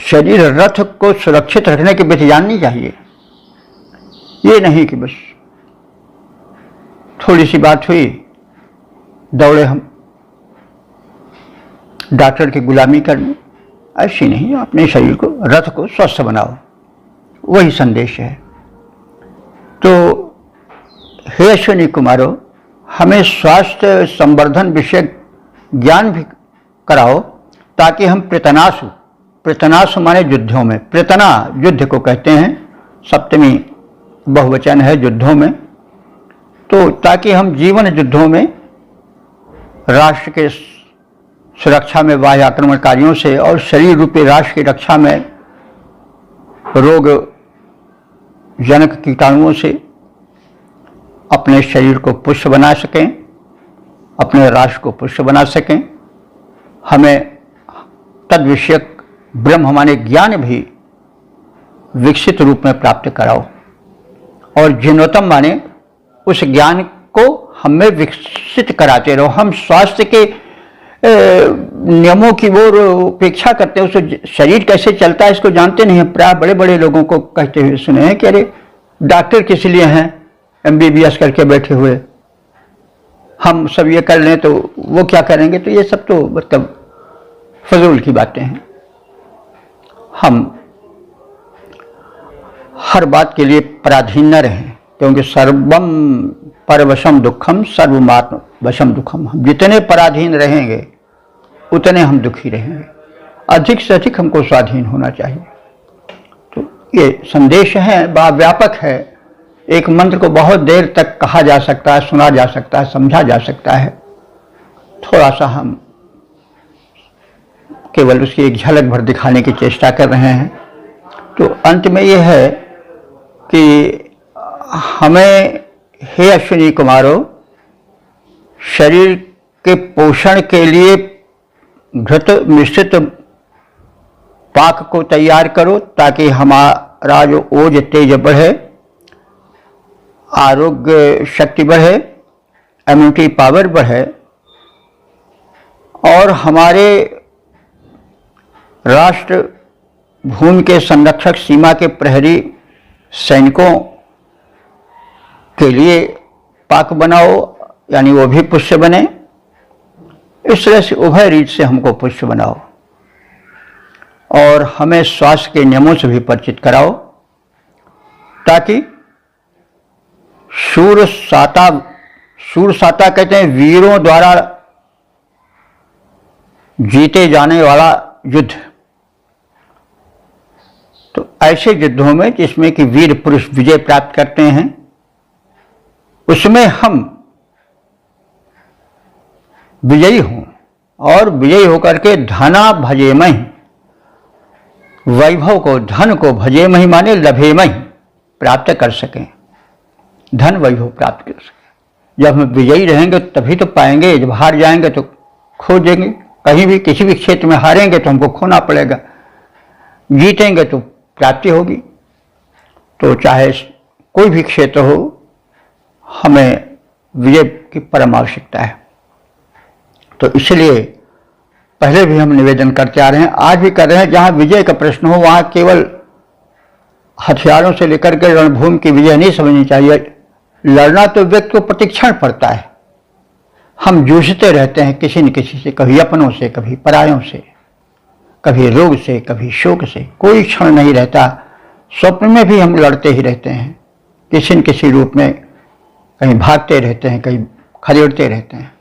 शरीर रथ को सुरक्षित रखने की विधि जाननी चाहिए। ये नहीं कि बस थोड़ी सी बात हुई दौड़े हम डॉक्टर की गुलामी करने, ऐसी नहीं। अपने शरीर को, रथ को स्वस्थ बनाओ, वही संदेश है। तो हे अश्विनी कुमारों, हमें स्वास्थ्य संवर्धन विषय ज्ञान भी कराओ ताकि हम प्रतनासु, प्रतनासु माने युद्धों में, प्रतना युद्ध को कहते हैं, सप्तमी बहुवचन है युद्धों में, तो ताकि हम जीवन युद्धों में राष्ट्र के सुरक्षा में बाह्य आक्रमणकारियों से और शरीर रूपी राष्ट्र की रक्षा में रोग जनक कीटाणुओं से अपने शरीर को पुष्ट बना सकें, अपने राष्ट्र को पुष्ट बना सकें। हमें तद विषयक ब्रह्म माने ज्ञान भी विकसित रूप में प्राप्त कराओ और जीर्णोत्तम माने उस ज्ञान को हमें विकसित कराते रहो। हम स्वास्थ्य के नियमों की ओर उपेक्षा करते हैं, उस शरीर कैसे चलता है इसको जानते नहीं हैं। प्राय बड़े बड़े लोगों को कहते हुए सुने हैं कि अरे डॉक्टर किस लिए हैं, MBBS करके बैठे हुए, हम सब ये कर लें तो वो क्या करेंगे। तो ये सब तो मतलब फजूल की बातें हैं। हम हर बात के लिए पराधीन न रहें, क्योंकि सर्वम परवशम दुखम सर्वमात्म वशम दुखम। हम जितने पराधीन रहेंगे उतने हम दुखी रहेंगे। अधिक से अधिक हमको स्वाधीन होना चाहिए। तो ये संदेश है, बड़ा व्यापक है। एक मंत्र को बहुत देर तक कहा जा सकता है, सुना जा सकता है, समझा जा सकता है। थोड़ा सा हम केवल उसकी एक झलक भर दिखाने की चेष्टा कर रहे हैं। तो अंत में यह है कि हमें, हे अश्विनी कुमारों, शरीर के पोषण के लिए घृत मिश्रित पाक को तैयार करो ताकि हमारा जो ओज तेज बढ़े, आरोग्य शक्ति बढ़े, इम्यूनिटी पावर बढ़े और हमारे राष्ट्र भूमि के संरक्षक, सीमा के प्रहरी सैनिकों के लिए पाक बनाओ, यानी वो भी पुष्य बने। इस तरह से उभय रीत से हमको पुष्य बनाओ और हमें स्वास्थ्य के नियमों से भी परिचित कराओ ताकि शूरसाता कहते हैं वीरों द्वारा जीते जाने वाला युद्ध। तो ऐसे युद्धों में जिसमें कि वीर पुरुष विजय प्राप्त करते हैं, उसमें हम विजयी हों और विजयी होकर के धना भजेमहि, वैभव को, धन को, भजेमहि माने लभेमहि, प्राप्त कर सकें, धन वैभव प्राप्त कर सकें। जब हम विजयी रहेंगे तभी तो पाएंगे, जब हार जाएंगे तो खो देंगे। कहीं भी किसी भी क्षेत्र में हारेंगे तो हमको खोना पड़ेगा, जीतेंगे तो प्राप्ति होगी। तो चाहे कोई भी क्षेत्र हो, हमें विजय की परम आवश्यकता है। तो इसलिए पहले भी हम निवेदन करते आ रहे हैं, आज भी कर रहे हैं। जहां विजय का प्रश्न हो वहां केवल हथियारों से लेकर के रणभूमि की विजय नहीं समझनी चाहिए। लड़ना तो व्यक्ति को प्रतिक्षण पड़ता है। हम जूझते रहते हैं किसी न किसी से, कभी अपनों से, कभी परायों से, कभी रोग से, कभी शोक से। कोई क्षण नहीं रहता, स्वप्न में भी हम लड़ते ही रहते हैं, किसी न किसी रूप में कहीं भागते रहते हैं, कहीं खदेड़ते रहते हैं।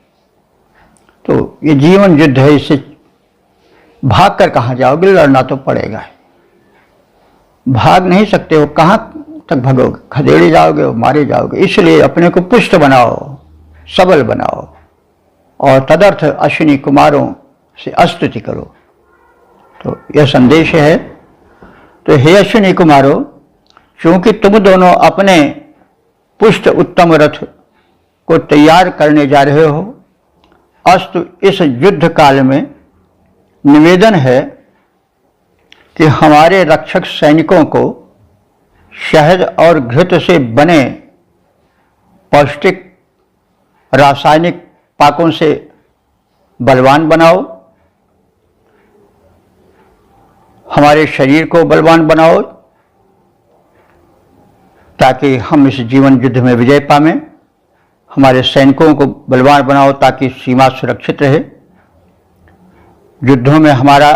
तो ये जीवन युद्ध है, इससे भाग कर कहाँ जाओगे, लड़ना तो पड़ेगा। भाग नहीं सकते हो, कहाँ तक भागोगे, खदेड़े जाओगे, मारे जाओगे। इसलिए अपने को पुष्ट बनाओ, सबल बनाओ और तदर्थ अश्विनी कुमारों से स्तुति करो। तो यह संदेश है। तो हे अश्विनी कुमारों, क्योंकि तुम दोनों अपने पुष्ट उत्तम रथ को तैयार करने जा रहे हो, अस्तु इस युद्ध काल में निवेदन है कि हमारे रक्षक सैनिकों को शहद और घृत से बने पौष्टिक रासायनिक पाकों से बलवान बनाओ, हमारे शरीर को बलवान बनाओ ताकि हम इस जीवन युद्ध में विजय पावें। हमारे सैनिकों को बलवान बनाओ ताकि सीमा सुरक्षित रहे। युद्धों में हमारा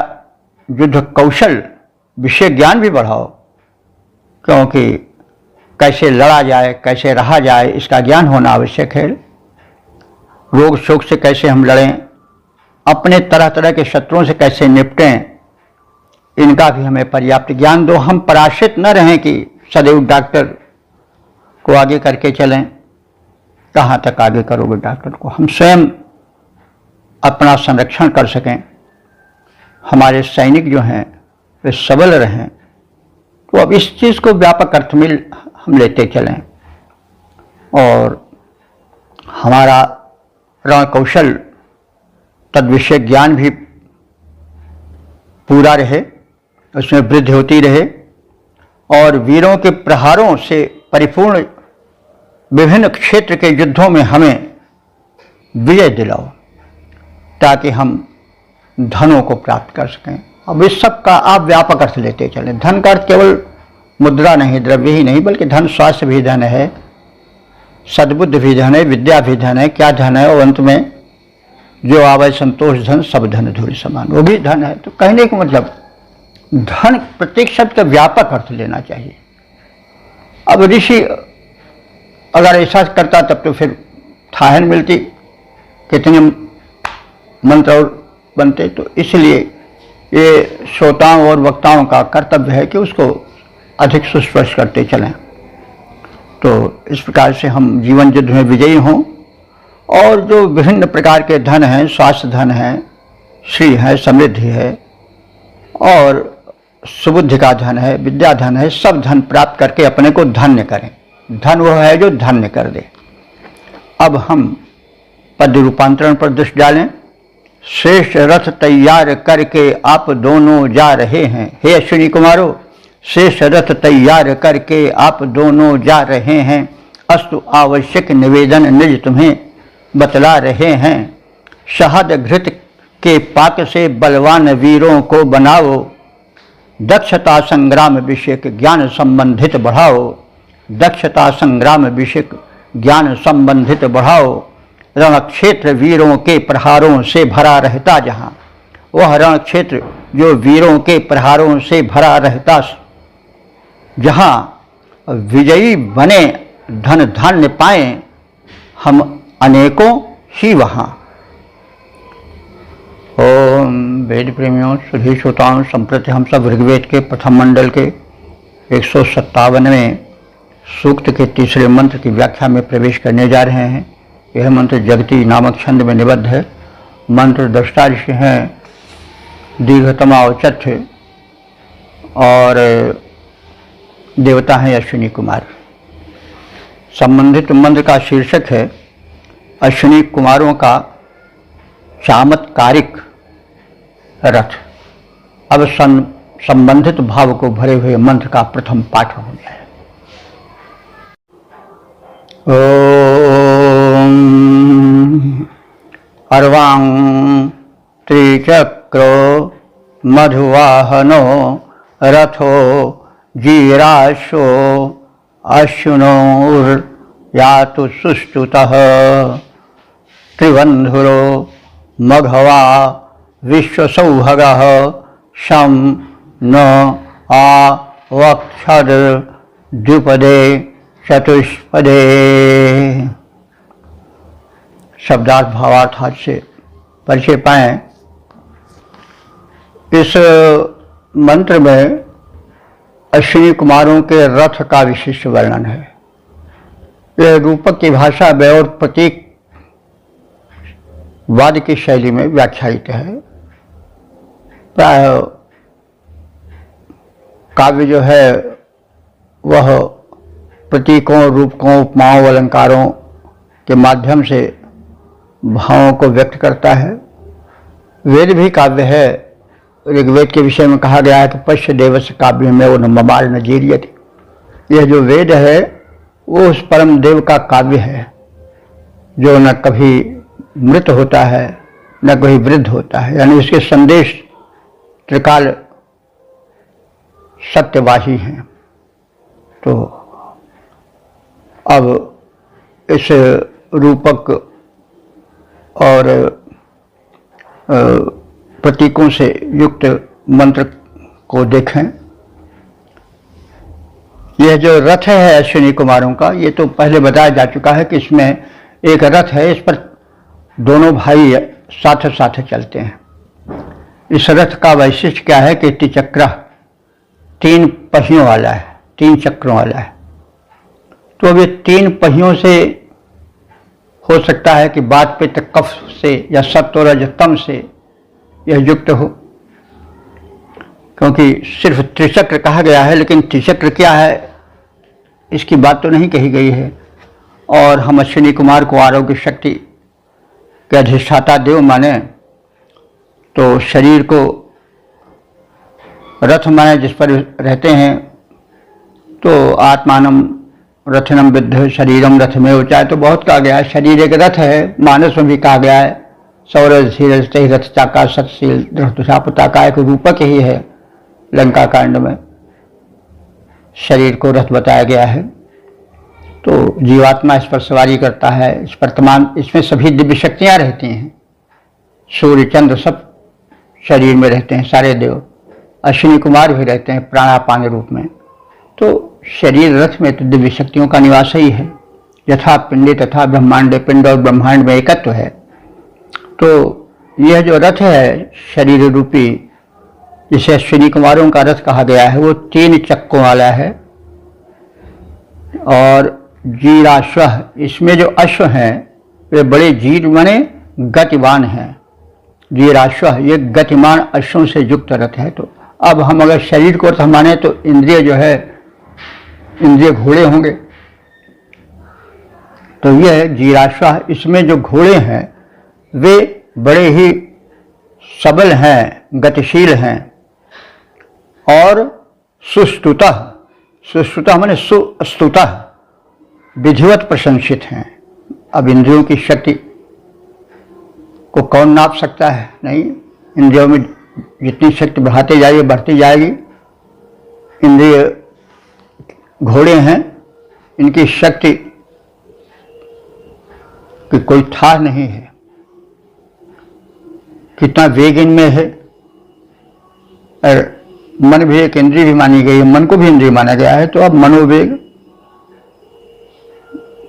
युद्ध कौशल, विषय ज्ञान भी बढ़ाओ, क्योंकि कैसे लड़ा जाए, कैसे रहा जाए, इसका ज्ञान होना आवश्यक है। रोग शोक से कैसे हम लड़ें, अपने तरह तरह के शत्रुओं से कैसे निपटें, इनका भी हमें पर्याप्त ज्ञान दो। हम पराश्रित न रहें कि सदैव डॉक्टर को आगे करके चलें। कहाँ तक आगे करोगे डॉक्टर को? हम स्वयं अपना संरक्षण कर सकें, हमारे सैनिक जो हैं वे सबल रहें। तो अब इस चीज़ को व्यापक अर्थ में हम लेते चलें और हमारा रण कौशल तद विषय ज्ञान भी पूरा रहे, उसमें वृद्धि होती रहे और वीरों के प्रहारों से परिपूर्ण विभिन्न क्षेत्र के युद्धों में हमें विजय दिलाओ, ताकि हम धनों को प्राप्त कर सकें। अब इस सब का आप व्यापक अर्थ लेते चलें। धन का अर्थ केवल मुद्रा नहीं, द्रव्य ही नहीं, बल्कि धन स्वास्थ्य भी धन है, सद्बुद्धि भी धन है, विद्या भी धन है। क्या धन है? और अंत में जो आवे संतोष धन, सब धन धूल समान, वो भी धन है। तो कहने का मतलब धन प्रत्येक शब्द का व्यापक अर्थ लेना चाहिए। अब ऋषि अगर ऐसा करता तब तो फिर थाहन मिलती, कितने मंत्र और बनते। तो इसलिए ये श्रोताओं और वक्ताओं का कर्तव्य है कि उसको अधिक सुस्पष्ट करते चलें। तो इस प्रकार से हम जीवन युद्ध में विजयी हों और जो विभिन्न प्रकार के धन हैं, स्वास्थ्य धन है, श्री है, समृद्धि है और सुबुद्धि का धन है, विद्या धन है, सब धन प्राप्त करके अपने को धन्य करें। धन वह है जो धन्य कर दे। अब हम पद रूपांतरण पर दृष्टि डालें। श्रेष्ठ रथ तैयार करके आप दोनों जा रहे हैं, हे अश्विनी कुमारों, श्रेष्ठ रथ तैयार करके आप दोनों जा रहे हैं। अस्तु आवश्यक निवेदन निज तुम्हें बतला रहे हैं। शहद घृत के पाक से बलवान वीरों को बनाओ, दक्षता संग्राम विषयक ज्ञान संबंधित बढ़ाओ, दक्षता संग्राम विषयक ज्ञान संबंधित बढ़ाओ। रण क्षेत्र वीरों के प्रहारों से भरा रहता, जहाँ वह रण क्षेत्र जो वीरों के प्रहारों से भरा रहता, जहाँ विजयी बने धन धान्य पाए हम अनेकों ही वहाँ। ओम वेद प्रेमियों, सभी श्रोताओं, संप्रति हम सब ऋग्वेद के प्रथम मंडल के 157वें सूक्त के तीसरे मंत्र की व्याख्या में प्रवेश करने जा रहे हैं। यह मंत्र जगती नामक छंद में निबद्ध है। मंत्र दृष्टा ऋषि हैं दीर्घतमा औचथ्य और देवता हैं अश्विनी कुमार। संबंधित मंत्र का शीर्षक है अश्विनी कुमारों का चमत्कारिक रथ। अब संबंधित भाव को भरे हुए मंत्र का प्रथम पाठ हो गया है। ओम अर्वां त्रिचक्रो मधुवाहनो रथो जीराशो अश्विनोर् यातु सुष्टुतः त्रिबन्धुरो मघवा विश्वसौभगः शं न आ वक्षद द्विपदे चतुष्पदे। शब्दार्थ भावार्थ से परिचय पाएं। इस मंत्र में अश्विनी कुमारों के रथ का विशिष्ट वर्णन है। यह रूपक की भाषा में और प्रतीक वाद की शैली में व्याख्यायित है। प्राय काव्य जो है वह प्रतीकों, रूपकों, उपमाओं, अलंकारों के माध्यम से भावों को व्यक्त करता है। वेद भी काव्य है। ऋग्वेद के विषय में कहा गया है कि पश्य देवस्य काव्य में वो ममाल नजीरियत। यह जो वेद है वो उस परम देव का काव्य है जो न कभी मृत होता है न कोई वृद्ध होता है, यानी इसके संदेश त्रिकाल सत्यवाही हैं। तो अब इस रूपक और प्रतीकों से युक्त मंत्र को देखें। यह जो रथ है अश्विनी कुमारों का, ये तो पहले बताया जा चुका है कि इसमें एक रथ है, इस पर दोनों भाई साथ साथ चलते हैं। इस रथ का वैशिष्ट्य क्या है कि त्रिचक्र 3 पहियों वाला है, 3 चक्रों वाला है। तो अब ये 3 पहियों से हो सकता है कि वात पित्त कफ से या सत्व रज तम से यह युक्त हो, क्योंकि सिर्फ त्रिचक्र कहा गया है, लेकिन त्रिचक्र क्या है इसकी बात तो नहीं कही गई है। और हम अश्विनी कुमार को आरोग्य शक्ति के अधिष्ठाता देव माने तो शरीर को रथ माने जिस पर रहते हैं, तो आत्मानम रथनम विद्ध शरीरम रथ में ऊंचाई तो बहुत कहा गया है। शरीर एक रथ है, मानस में भी कहा गया है सौरज धीरज तेज रथ चाका सतशील दृढ़ता का एक रूपक ही है। लंका कांड में शरीर को रथ बताया गया है। तो जीवात्मा इस पर सवारी करता है। इस वर्तमान इसमें सभी दिव्य शक्तियां रहती हैं। सूर्य चंद्र सब शरीर में रहते हैं, सारे देव। अश्विनी कुमार भी रहते हैं प्राणापान रूप में। तो शरीर रथ में तो दिव्य शक्तियों का निवास ही है। यथा पिंडे तथा ब्रह्मांड, पिंड और ब्रह्मांड में एकत्व है। तो यह जो रथ है शरीर रूपी, जिसे अश्विनी कुमारों का रथ कहा गया है, वो 3 चक्कों वाला है। और जीराश्व, इसमें जो अश्व हैं वे बड़े जीर माने गतिमान हैं। जीराश्व ये गतिमान अश्वों से युक्त रथ है। तो अब हम अगर शरीर को रथ माने तो इंद्रिय जो है, इंद्रिय घोड़े होंगे। तो यह जीराश्व, इसमें जो घोड़े हैं वे बड़े ही सबल हैं, गतिशील हैं और सुस्तुतः, सुस्तुतः माने सुस्तुतः विधिवत प्रशंसित हैं। अब इंद्रियों की शक्ति को कौन नाप सकता है? नहीं, इंद्रियों में जितनी शक्ति बढ़ाते जाइए बढ़ती जाएगी। इंद्रिय घोड़े हैं, इनकी शक्ति की कोई था नहीं है। कितना वेग इनमें है। और मन भी एक इंद्रिय भी मानी गई है, मन को भी इंद्रिय माना गया है। तो अब मनोवेग,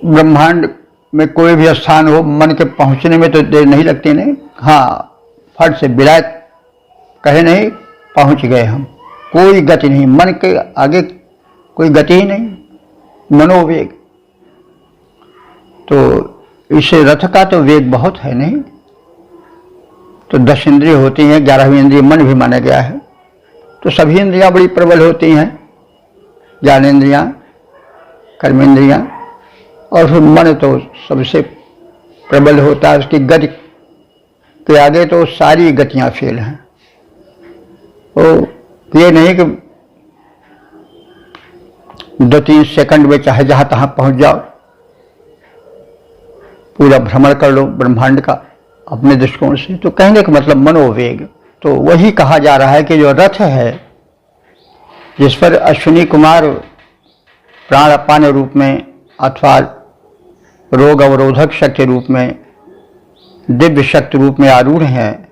ब्रह्मांड में कोई भी स्थान हो, मन के पहुंचने में तो देर नहीं लगती। नहीं, हाँ, फट से विलायत कहे नहीं पहुंच गए हम। कोई गति नहीं, मन के आगे कोई गति ही नहीं, मनोवेग। तो इस रथ का तो वेग बहुत है। नहीं तो 10 इंद्रिय होती हैं, 11वीं इंद्रिय मन भी माना गया है। तो सभी इंद्रियां बड़ी प्रबल होती हैं, ज्ञानेंद्रियां, कर्मेंद्रियां, और फिर मन तो सबसे प्रबल होता है। उसकी गति के आगे तो सारी गतियां फेल हैं। तो ये नहीं कि 2-3 सेकंड में चाहे जहां तहां पहुंच जाओ, पूरा भ्रमण कर लो ब्रह्मांड का अपने दृष्टिकोण से। तो कहने का मतलब मनोवेग। तो वही कहा जा रहा है कि जो रथ है जिस पर अश्विनी कुमार प्राणापान रूप में अथवा रोग अवरोधक शक्ति रूप में, दिव्य शक्ति रूप में आरूढ़ हैं,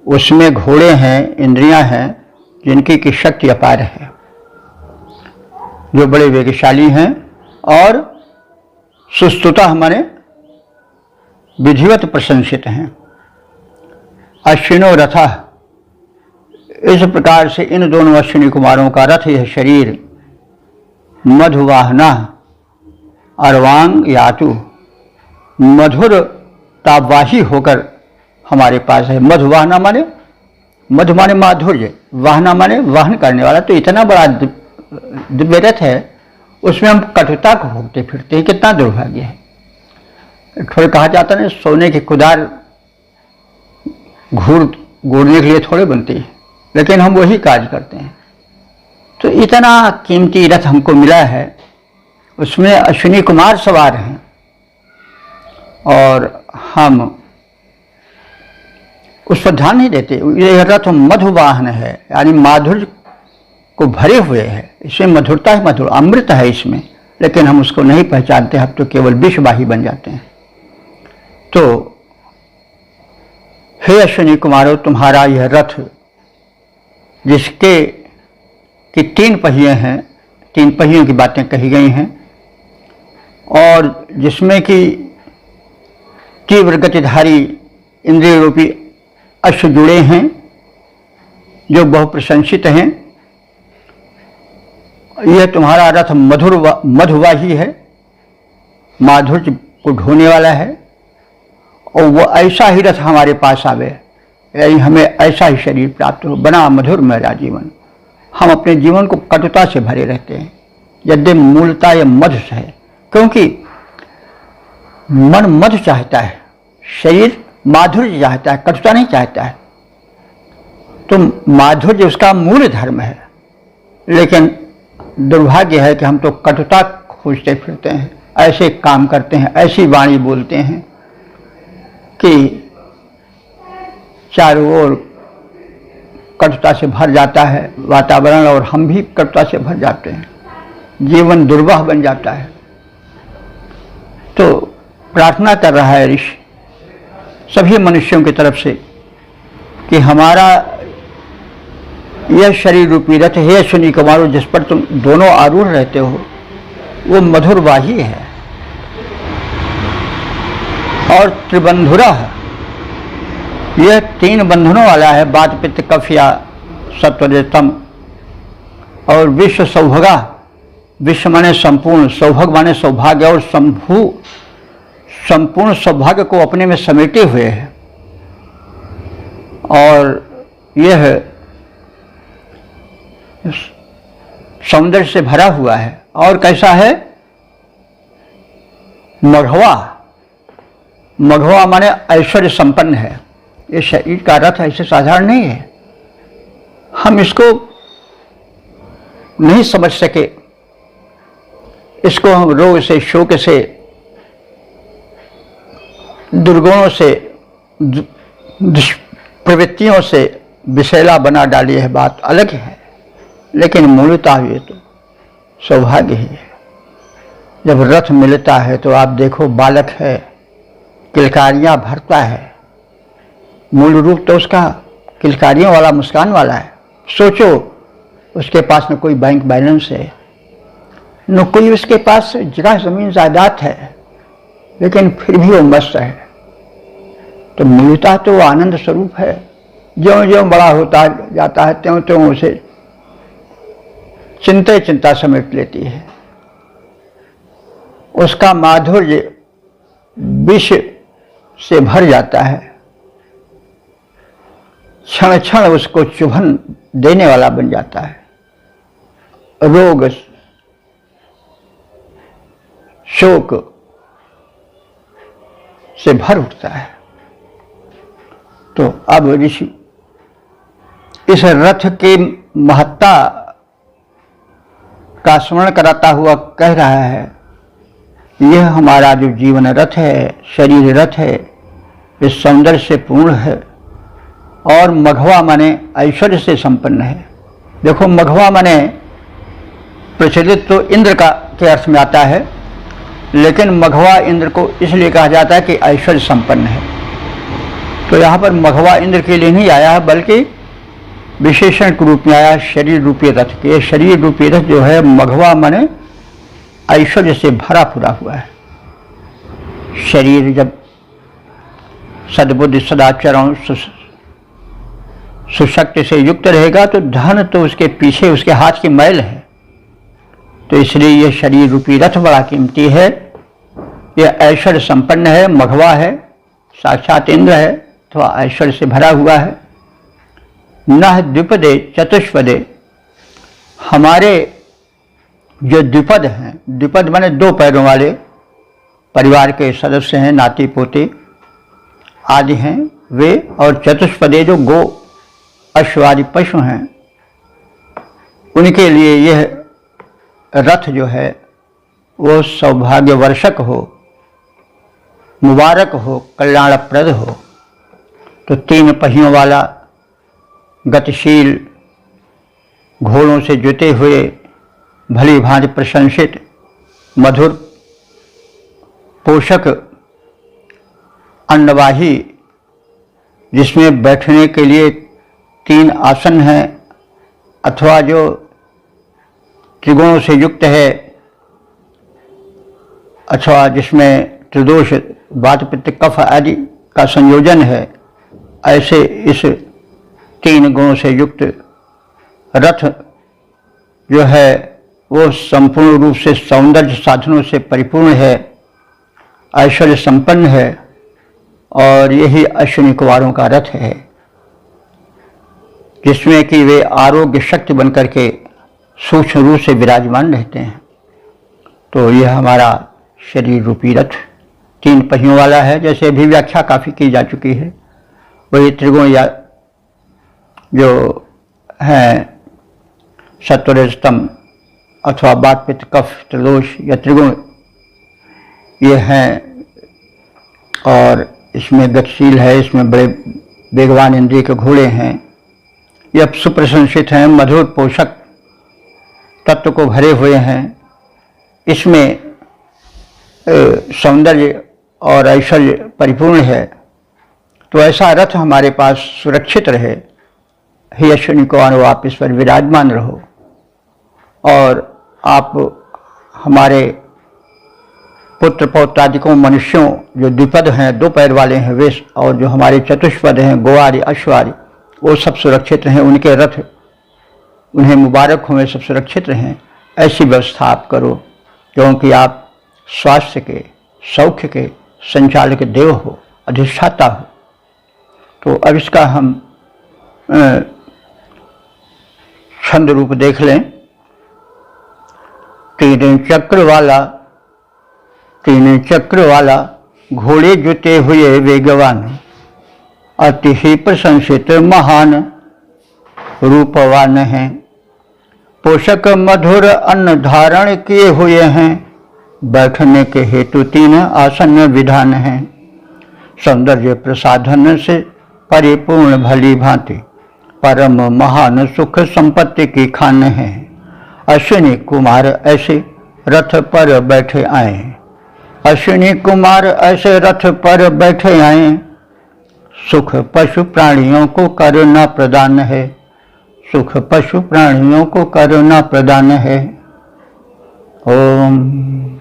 उसमें घोड़े हैं, इंद्रियां हैं जिनकी की शक्ति अपार है, जो बड़े वेगशाली हैं और सुस्तुता हमारे विधिवत प्रशंसित हैं। अश्विनो रथा, इस प्रकार से इन दोनों अश्विनी कुमारों का रथ यह शरीर मधुवाहना अर्वांग यातु, मधुर तापवाही होकर हमारे पास है। मधुवाहना माने, मधु माने माधुर्य, वाहना माने वाहन करने वाला। तो इतना बड़ा दिव्य रथ है, उसमें हम कटुता को भोगते फिरते हैं। कितना दुर्भाग्य है। थोड़े कहा जाता है सोने की कुदार घूरने के लिए थोड़े बनती है, लेकिन हम वही कार्य करते हैं। तो इतना कीमती रथ हमको मिला है, उसमें अश्विनी कुमार सवार हैं और हम उस पर ध्यान नहीं देते। यह रथ मधुवाहन है, यानी माधुर्य को भरे हुए है। इसमें मधुरता है, मधुर अमृत है इसमें, लेकिन हम उसको नहीं पहचानते। हम तो केवल विषवाही बन जाते हैं। तो हे अश्विनी कुमारों, तुम्हारा यह रथ जिसके कि 3 पहिए हैं, 3 पहियों की बातें कही गई हैं, और जिसमें कि तीव्र गतिधारी इंद्रिय रूपी अश्व जुड़े हैं जो बहुप्रशंसित हैं। यह तुम्हारा रथ मधुवाही है, माधुर्य को ढोने वाला है, और वो ऐसा ही रथ हमारे पास आवे, यानी हमें ऐसा ही शरीर प्राप्त हो, बना मधुर मेरा जीवन। हम अपने जीवन को कटुता से भरे रहते हैं, यद्यपि मूलता यह मधु है, क्योंकि मन मधु चाहता है, शरीर माधुर्य चाहता है, कटुता नहीं चाहता है। तो माधुर्य उसका मूल धर्म है, लेकिन दुर्भाग्य है कि हम तो कटुता खोजते फिरते हैं, ऐसे काम करते हैं, ऐसी वाणी बोलते हैं कि चारों ओर कटुता से भर जाता है वातावरण, और हम भी कटुता से भर जाते हैं, जीवन दुर्वाह बन जाता है। तो प्रार्थना कर रहा है ऋषि सभी मनुष्यों की तरफ से कि हमारा यह शरीर रूपी रथ है अश्विनी कुमारों, जिस पर तुम दोनों आरूढ़ रहते हो, वो मधुरवाही है और त्रिबंधुरा है। यह 3 बंधनों वाला है, वात पित्त कफ या सत्वरजतम। और विश्व सौभगा, विश्व माने संपूर्ण, सौभग माने सौभाग्य, और शंभु संपूर्ण सौभाग्य को अपने में समेटे हुए है। और यह सौंदर्य से भरा हुआ है। और कैसा है? मघवा, मघवा माने ऐश्वर्य संपन्न है। ये शरीर का रथ ऐसे साधारण नहीं है, हम इसको नहीं समझ सके। इसको हम रोग से, शोक से, दुर्गुणों से, दुष्प्रवृत्तियों से विषैला बना डाली है, बात अलग है, लेकिन मूलतः ये तो सौभाग्य ही है। जब रथ मिलता है तो आप देखो, बालक है, किलकारियां भरता है, मूल रूप तो उसका किलकारियों वाला, मुस्कान वाला है। सोचो, उसके पास न कोई बैंक बैलेंस है, न कोई उसके पास जगह जमीन जायदाद है, लेकिन फिर भी वो मस्त है। तो मूलतः तो वो आनंद स्वरूप है। ज्यों ज्यों बड़ा होता जाता है त्यों त्यों उसे चिंता समेट लेती है। उसका माधुर्य विष से भर जाता है, क्षण क्षण उसको चुभन देने वाला बन जाता है, रोग शोक से भर उठता है। तो अब ऋषि इस रथ की महत्ता का स्मरण कराता हुआ कह रहा है, यह हमारा जो जीवन रथ है, शरीर रथ है, इस सौंदर्य से पूर्ण है, और मघवा माने ऐश्वर्य से संपन्न है। देखो, मघवा माने प्रचलित तो इंद्र का के अर्थ में आता है, लेकिन मघवा इंद्र को इसलिए कहा जाता है कि ऐश्वर्य संपन्न है। तो यहाँ पर मघवा इंद्र के लिए नहीं आया है, बल्कि विशेषण के रूप में आया शरीर रूपी रथ के। शरीर रूपी रथ जो है मघवा माने ऐश्वर्य से भरा पूरा हुआ है। शरीर जब सद्बुद्धि सदाचरण सुशक्ति से युक्त रहेगा तो धन तो उसके पीछे, उसके हाथ की मैल है। तो इसलिए यह शरीर रूपी रथ बड़ा कीमती है, यह ऐश्वर्य संपन्न है, मघवा है, साक्षात इंद्र है, तो ऐश्वर्य से भरा हुआ है। नह द्विपदे चतुष्पदे, हमारे जो द्विपद हैं, द्विपद माने 2 पैरों वाले परिवार के सदस्य हैं, नाती पोते आदि हैं वे, और चतुष्पदे जो गो अश्वादि पशु हैं, उनके लिए यह रथ जो है वो सौभाग्यवर्षक हो, मुबारक हो, कल्याणप्रद हो। तो 3 पहियों वाला गतिशील, घोड़ों से जुते हुए, भली भांति प्रशंसित, मधुर, पोषक, अन्नवाही, जिसमें बैठने के लिए 3 आसन हैं, अथवा जो त्रिगुणों से युक्त है, अथवा जिसमें त्रिदोष वात पित्त कफ आदि का संयोजन है, ऐसे इस 3 गुणों से युक्त रथ जो है वो संपूर्ण रूप से सौंदर्य साधनों से परिपूर्ण है। ऐश्वर्य संपन्न है और यही अश्विनी कुमारों का रथ है, जिसमें कि वे आरोग्य शक्ति बनकर के सूक्ष्म रूप से विराजमान रहते हैं। तो यह हमारा शरीर रूपी रथ 3 पहियों वाला है। जैसे अभी व्याख्या काफ़ी की जा चुकी है, वही त्रिगुण या जो है सत्वरजतम अथवा वात पित्त कफ त्रिदोष या त्रिगुण ये हैं, और इसमें गतिशील है, इसमें बड़े वेगवान इंद्रिय के घोड़े हैं, यह सुप्रशंसित हैं, मधुर पोषक तत्व को भरे हुए हैं। इसमें सौंदर्य और ऐश्वर्य परिपूर्ण है। तो ऐसा रथ हमारे पास सुरक्षित रहे। हे अश्विनी कुमारों, आप इस पर विराजमान रहो और आप हमारे पुत्र पौत्रादिकों मनुष्यों जो द्विपद हैं, 2 पैर वाले हैं वे, और जो हमारे चतुष्पद हैं गोवारी अश्वारी, वो सब सुरक्षित रहें, उनके रथ उन्हें मुबारक हों, सब सुरक्षित रहें। ऐसी व्यवस्था आप करो, क्योंकि आप स्वास्थ्य के सौख्य के संचालक देव हो, अधिष्ठाता हो। तो अब इसका हम छंद रूप देख लें। 3 चक्र वाला घोड़े जुटे हुए वेगवान, अति ही प्रशंसित महान रूपवान हैं। पोषक मधुर अन्न धारण किए हुए हैं, बैठने के हेतु 3 आसन विधान हैं। सौंदर्य प्रसाधन से परिपूर्ण भली भांति, परम महान सुख संपत्ति की खान है। अश्विनी कुमार ऐसे रथ पर बैठे आए, अश्विनी कुमार ऐसे रथ पर बैठे आए। सुख पशु प्राणियों को करुणा प्रदान है, सुख पशु प्राणियों को करुणा प्रदान है। ओम।